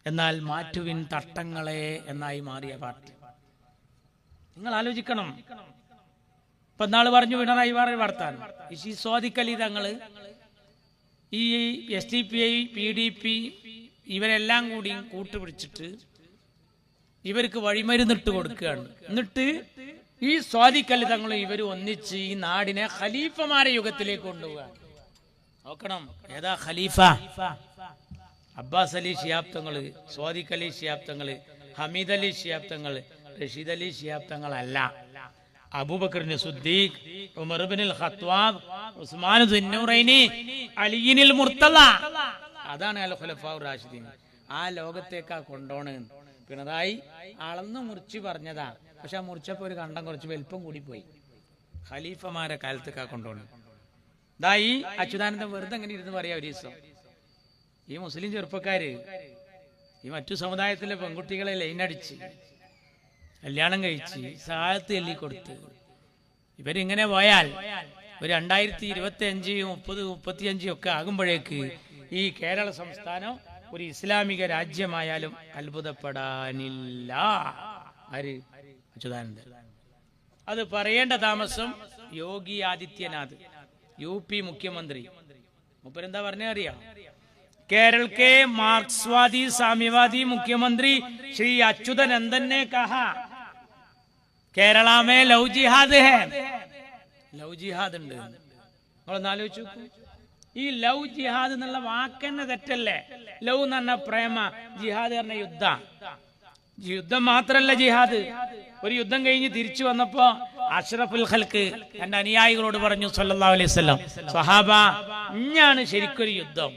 എന്നാൽ മാറ്റുവിൻ തട്ടങ്ങളെ എന്നായി മാറിയ പാർട്ടി. നിങ്ങൾ ആലോചിക്കണം. ഇപ്പൊ നാള് പറഞ്ഞു പിണറായി വാർത്താൻ ഈ സ്വാദിഖലി തങ്ങള് ഈ SDPI PDP ഇവരെല്ലാം കൂടി കൂട്ടുപിടിച്ചിട്ട് ഇവർക്ക് വഴിമരുന്നിട്ട് കൊടുക്കുകയാണ്. എന്നിട്ട് ഈ സ്വാദിഖലി തങ്ങളും ഇവര് ഒന്നിച്ച് ഈ നാടിനെ ഖലീഫമാരെ യുഗത്തിലേക്ക് കൊണ്ടുപോവുക. നോക്കണം, ഏതാ ഖലീഫ? അബ്ബാസ് അലി ശിഹാബ് തങ്ങള്, സ്വാദിഖലി ശിഹാബ് തങ്ങള്, ഹമീദ് അലി ശിഹാബ് തങ്ങള്, റഷീദ് അലി ശിഹാബ് തങ്ങളല്ല. അബൂബക്കർ സിദ്ദീഖ്, ഉമർ ഇബ്നുൽ ഖത്താബ്, ഉസ്മാൻ ദുന്നൂറൈനി, അലിയിൽ മുർത്തദ, അതാണ് അൽ ഖുലഫാഉർ റാഷിദീൻ. ആ ലോകത്തേക്കാ കൊണ്ടോണ്. പിണറായി അളന്ന് മുറിച്ച് പറഞ്ഞതാ, പക്ഷെ ആ മുറിച്ചപ്പോ ഒരു കണ്ടം കുറച്ച് വലിപ്പം കൂടി പോയി. ഖലീഫമാരെ കാലത്തേക്കാ കൊണ്ടോണ്. ദാ ഈ അച്യുതാനന്ദൻ വെറുതെ അങ്ങനെ ഇരുന്ന് പറയാ ഒരു ദിവസം, ഈ മുസ്ലിം ചെറുപ്പക്കാര് ഈ മറ്റു സമുദായത്തിലെ പെൺകുട്ടികളെ ലൈനടിച്ച് കല്യാണം കഴിച്ച് സഹായത്ത് എല്ലി കൊടുത്ത് ഇവരിങ്ങനെ പോയാൽ ഒരു 2025, 30, 35 ഒക്കെ ആകുമ്പോഴേക്ക് ഈ കേരള സംസ്ഥാനം ഒരു ഇസ്ലാമിക രാജ്യമായാലും അത്ഭുതപ്പെടാനില്ല. ആര്? അച്യുതാനന്ദൻ. അത് പറയേണ്ട താമസം യോഗി ആദിത്യനാഥ്, UP മുഖ്യമന്ത്രി. മൂപ്പരെന്താ പറഞ്ഞ അറിയാം? केरल के मार्क्सवादी साम्यवादी मुख्यमंत्री श्री अच्युतानंदन ने कहा केरला में लव जिहाद है. ലവ് ജിഹാദ് ഉണ്ട്. നിങ്ങളൊന്ന് ആലോചിച്ചു നോക്കൂ. ഈ ലവ് ജിഹാദ് എന്നുള്ള വാക്കെന്നെ തെറ്റല്ലേ? ലവ് എന്ന് പറഞ്ഞ പ്രേമ, ജിഹാദ് പറഞ്ഞ യുദ്ധം. യുദ്ധം മാത്രല്ല ജിഹാദ്. ഒരു യുദ്ധം കഴിഞ്ഞ് തിരിച്ചു വന്നപ്പോ അഷ്റഫുൽ ഖൽക്ക് തന്റെ അനുയായികളോട് പറഞ്ഞു സല്ലല്ലാഹു അലൈഹി വസല്ലം, സ്വഹാബ, ഇഞ്ഞാണ് ശരിക്കൊരു യുദ്ധം,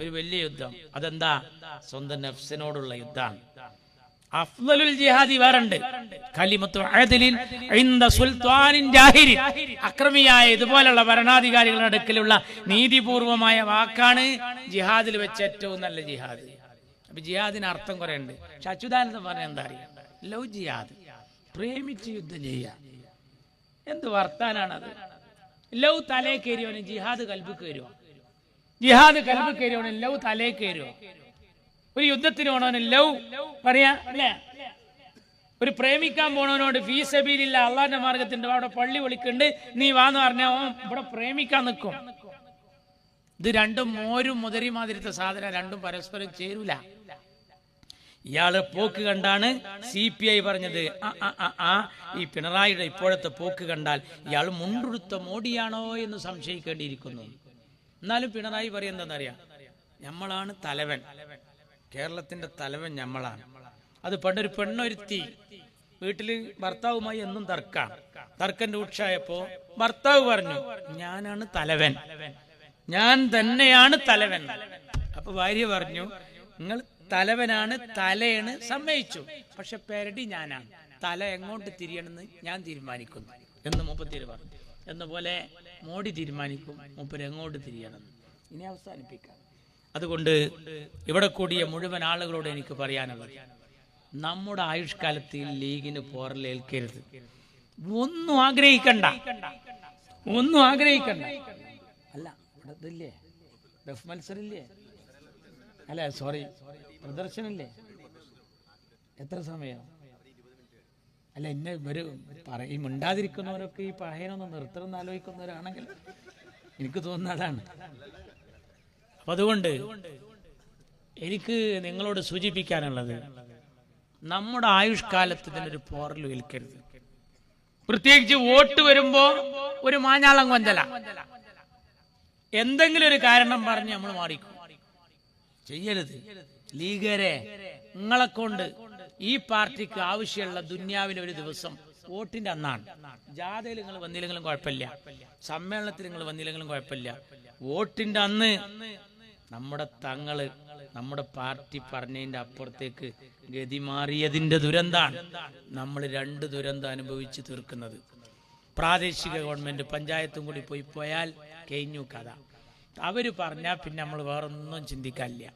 ഒരു വലിയ യുദ്ധം. അതെന്താ? സ്വന്തം നഫ്സിനോടുള്ള യുദ്ധമാണ്. അഫ്ളലുൽ ജിഹാദി വേറുണ്ട്. കലിമത്തു അദ്ലിൻ ഇൻദ സുൽത്താനിൻ ജാഹിരി. അക്രമിയായ ഇതുപോലുള്ള ഭരണാധികാരികളുടെ അടുക്കലുള്ള നീതിപൂർവമായ വാക്കാണ് ജിഹാദിൽ വെച്ച് ഏറ്റവും നല്ല ജിഹാദ്. അപ്പൊ ജിഹാദിന് അർത്ഥം കുറെ ഉണ്ട്. പക്ഷെ അച്യുതാനന്ദൻ പറഞ്ഞ എന്താ അറിയാം? ലവ് ജിഹാദ്, പ്രേമിച്ച് യുദ്ധം ചെയ്യുക. എന്ത് വർത്താനാണത്? ലവ് തലേ കയറിയോന് ജിഹാദ് കൽബ് കയറുമോ? ജിഹാദ് കൽബ് കയറിയോന് ലവ് തലേ കയറുമോ? ഒരു യുദ്ധത്തിന് പോണവന് ലവ് പറയാ അല്ലേ? ഒരു പ്രേമിക്കാൻ പോണവനോട് ഫീ സബീലില്ല, അള്ളാന്റെ മാർഗത്തിന്റെ അവിടെ പള്ളി വിളിക്കുന്നുണ്ട്, നീ വാന്ന് പറഞ്ഞ ഇവിടെ പ്രേമിക്കാൻ നിൽക്കും. ഇത് രണ്ടും മോരും മുതരി മാതിരത്തെ സാധനം, രണ്ടും പരസ്പരം ചേരൂല. ഇയാള് പോക്ക് കണ്ടാണ് CPI പറഞ്ഞത്, ഈ പിണറായിയുടെ ഇപ്പോഴത്തെ പോക്ക് കണ്ടാൽ ഇയാൾ മുണ്ടുടുത്ത മോഡിയാണോ എന്ന് സംശയിക്കേണ്ടിയിരിക്കുന്നു. എന്നാലും പിണറായി പറയുന്നറിയാം, നമ്മളാണ് തലവൻ, കേരളത്തിന്റെ തലവൻ നമ്മളാണ്. അത് പണ്ടൊരു പെണ്ണൊരുത്തി വീട്ടില് ഭർത്താവുമായി എന്നും തർക്കം രൂക്ഷായപ്പോ ഭർത്താവ് പറഞ്ഞു, ഞാനാണ് തലവൻ, ഞാൻ തന്നെയാണ് തലവൻ. അപ്പൊ ഭാര്യ പറഞ്ഞു, നിങ്ങൾ തലവനാണ്, തലയാണ്, സമ്മതിച്ചു, പക്ഷെ പെരടി ഞാനാണ്, തല എങ്ങോട്ട് തിരിയണമെന്ന് ഞാൻ തീരുമാനിക്കുന്നു എന്ന് മൂപ്പത്തിര് പറഞ്ഞു. എന്ന പോലെ മോഡി തീരുമാനിക്കും മൂപ്പര് എങ്ങോട്ട് തിരിയണം. ഇനി അവസാനിപ്പിക്കാം. അതുകൊണ്ട് ഇവിടെ കൂടിയ മുഴുവൻ ആളുകളോട് എനിക്ക് പറയാനുള്ളത്, നമ്മുടെ ആയുഷ്കാലത്തിൽ ലീഗിന് പോറലേൽക്കരുത്. ഒന്നും ആഗ്രഹിക്കണ്ട. അല്ല, ഇവിടെ ഇതില്ലേ, ദഫ് മത്സരമില്ലേ, അല്ല സോറി പ്രദർശനമില്ലേ, എത്ര സമയം? അല്ല, എന്നെ ഇവര് ഈ മിണ്ടാതിരിക്കുന്നവരൊക്കെ ഈ പഴയനൊന്ന് നിർത്തണമെന്ന് ആലോചിക്കുന്നവരാണെങ്കിൽ എനിക്ക് തോന്നുന്നതാണ്. അപ്പൊ അതുകൊണ്ട് എനിക്ക് നിങ്ങളോട് സൂചിപ്പിക്കാനുള്ളത്, നമ്മുടെ ആയുഷ്കാലത്ത് ഇതിനൊരു പോറൽ ഏൽക്കരുത്. പ്രത്യേകിച്ച് വോട്ട് വരുമ്പോ ഒരു മാഞ്ഞാളം കൊഞ്ചല, എന്തെങ്കിലും ഒരു കാരണം പറഞ്ഞ് നമ്മൾ മാറിക്കും. ചെയ്യരുത്. ലീഗരെ, നിങ്ങളെ കൊണ്ട് ഈ പാർട്ടിക്ക് ആവശ്യമുള്ള ദുന്യാവിൽ ഒരു ദിവസം വോട്ടിന്റെ അന്നാണ്. ജാഥയിൽ നിങ്ങൾ വന്നില്ലെങ്കിലും കുഴപ്പമില്ല, സമ്മേളനത്തിൽ നിങ്ങൾ വന്നില്ലെങ്കിലും കുഴപ്പമില്ല. വോട്ടിന്റെ അന്ന് നമ്മുടെ തങ്ങള് നമ്മുടെ പാർട്ടി പറഞ്ഞതിന്റെ അപ്പുറത്തേക്ക് ഗതി മാറിയതിന്റെ ദുരന്താണ് നമ്മൾ 2 ദുരന്തം അനുഭവിച്ച് തീർക്കുന്നത്. പ്രാദേശിക ഗവൺമെന്റ് പഞ്ചായത്തും കൂടി പോയാൽ കഴിഞ്ഞു കഥ. അവര് പറഞ്ഞാൽ പിന്നെ നമ്മൾ വേറൊന്നും ചിന്തിക്കാനില്ല.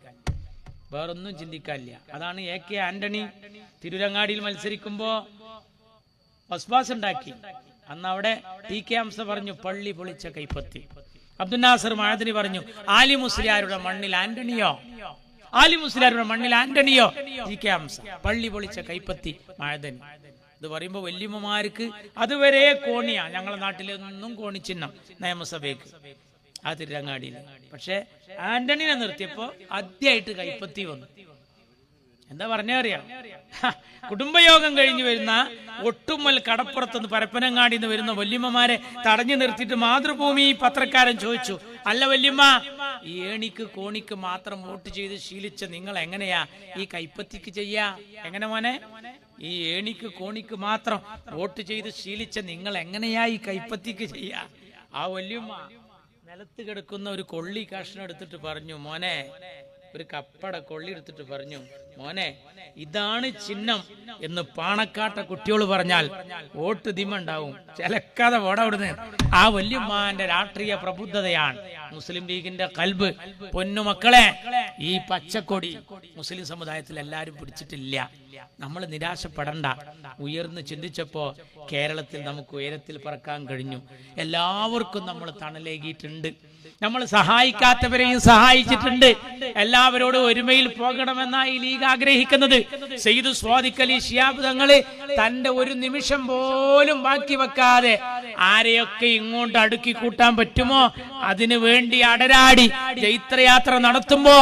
അതാണ് AK ആന്റണി തിരുരങ്ങാടിയിൽ മത്സരിക്കുമ്പോ വസ്വാസ് ഉണ്ടാക്കി. അന്ന് അവിടെ TK ഹംസ പറഞ്ഞു പള്ളി പൊളിച്ച കൈപ്പത്തി. അബ്ദുൽ നാസർ മഅദനി പറഞ്ഞു ആലി മുസ്ലിയാരുടെ മണ്ണിൽ ആന്റണിയോ, TK ഹംസ പള്ളി പൊളിച്ച കൈപ്പത്തി മഅദനി. ഇത് പറയുമ്പോ വല്യമ്മമാർക്ക് അതുവരെ കോണിയാ. ഞങ്ങളുടെ നാട്ടിലൊന്നും കോണിച്ചിഹ്നം നിയമസഭയ്ക്ക് ആ തിരുരങ്ങാടിയിൽ. പക്ഷെ ആന്റണിനെ നിർത്തിയപ്പോ ആദ്യമായിട്ട് കൈപ്പത്തി വന്നു. എന്താ പറഞ്ഞറിയാം, കുടുംബയോഗം കഴിഞ്ഞു വരുന്ന ഒട്ടുമൽ കടപ്പുറത്തുനിന്ന് പരപ്പനങ്ങാടിന്ന് വരുന്ന വല്യമ്മമാരെ തടഞ്ഞു നിർത്തിയിട്ട് മാതൃഭൂമി പത്രക്കാരൻ ചോദിച്ചു, അല്ല വല്യമ്മ, ഈ ഏണിക്ക് കോണിക്ക് മാത്രം വോട്ട് ചെയ്ത് ശീലിച്ച നിങ്ങൾ എങ്ങനെയാ ഈ കൈപ്പത്തിക്ക് ചെയ്യാ? എങ്ങനെ മോനെ, ഈ ഏണിക്ക് കോണിക്ക് മാത്രം വോട്ട് ചെയ്ത് ശീലിച്ച നിങ്ങൾ എങ്ങനെയാ ഈ കൈപ്പത്തിക്ക് ചെയ്യാ? ആ വല്യമ്മ നിലത്ത് കിടക്കുന്ന ഒരു കൊള്ളി കഷ്ണം എടുത്തിട്ട് പറഞ്ഞു, മോനെ, ഒരു കപ്പട കൊള്ളി എടുത്തിട്ട് പറഞ്ഞു, മോനെ, ഇതാണ് ചിഹ്നം എന്ന് പാണക്കാട്ട കുട്ടിയോട് പറഞ്ഞാൽ വോട്ട് ദിമുണ്ടാവും. ചിലക്കാതെ ഓടവിടുന്ന്. ആ വല്യമ്മാന്റെ രാഷ്ട്രീയ പ്രബുദ്ധതയാണ് മുസ്ലിം ലീഗിന്റെ കൽബ്. പൊന്നുമക്കളെ, ഈ പച്ചക്കൊടി മുസ്ലിം സമുദായത്തിൽ എല്ലാരും പിടിച്ചിട്ടില്ല. നമ്മൾ നിരാശപ്പെടണ്ട. ഉയർന്ന് ചിന്തിച്ചപ്പോ കേരളത്തിൽ നമുക്ക് ഉയരത്തിൽ പറക്കാൻ കഴിഞ്ഞു. എല്ലാവർക്കും നമ്മൾ തണലേകിയിട്ടുണ്ട്. നമ്മൾ സഹായിക്കാത്തവരെയും സഹായിച്ചിട്ടുണ്ട്. എല്ലാവരോടും ഒരുമയിൽ പോകണമെന്നാണ് ഈ ലീഗ് ആഗ്രഹിക്കുന്നത്. സയ്യിദ് സ്വാദിഖ് അലി ശിഹാബ് തങ്ങള് തന്റെ ഒരു നിമിഷം പോലും ബാക്കി വെക്കാതെ ആരെയൊക്കെ ഇങ്ങോട്ട് അടുക്കി കൂട്ടാൻ പറ്റുമോ അതിനു വേണ്ടി അടരാടി ജൈത്രയാത്ര നടത്തുമ്പോ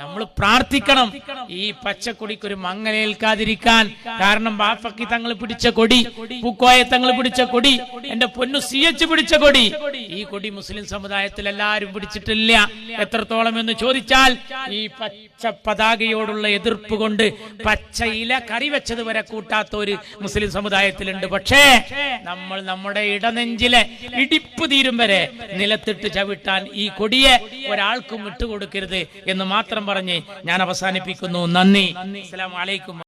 നമ്മൾ പ്രാർത്ഥിക്കണം, ഈ പച്ചക്കൊടിക്കൊരു മങ്ങലേൽക്കാതിരിക്കാൻ. കാരണം ബാഫക്കി തങ്ങൾ പിടിച്ച കൊടി, പൂക്കോയ തങ്ങൾ പിടിച്ച കൊടി, എന്റെ പൊന്നു CH പിടിച്ച കൊടി, ഈ കൊടി മുസ്ലിം സമുദായത്തിൽ എല്ലാരും പിടിച്ചിട്ടില്ല. എത്രത്തോളം എന്ന് ചോദിച്ചാൽ ഈ പച്ച പതാകയോടുള്ള എതിർപ്പ് കൊണ്ട് പച്ച ഇല കറി വെച്ചത് വരെ കൂട്ടാത്ത ഒരു മുസ്ലിം സമുദായത്തിലുണ്ട്. പക്ഷേ നമ്മൾ നമ്മുടെ ഇടനെഞ്ചിലെ ഇടിപ്പ് തീരും വരെ നിലത്തിട്ട് ചവിട്ടാൻ ഈ കൊടിയെ ഒരാൾക്കും വിട്ടുകൊടുക്കരുത് എന്ന് മാത്രം പറഞ്ഞ് ഞാൻ അവസാനിപ്പിക്കുന്നു. നന്ദി. അസ്സലാമു അലൈക്കും.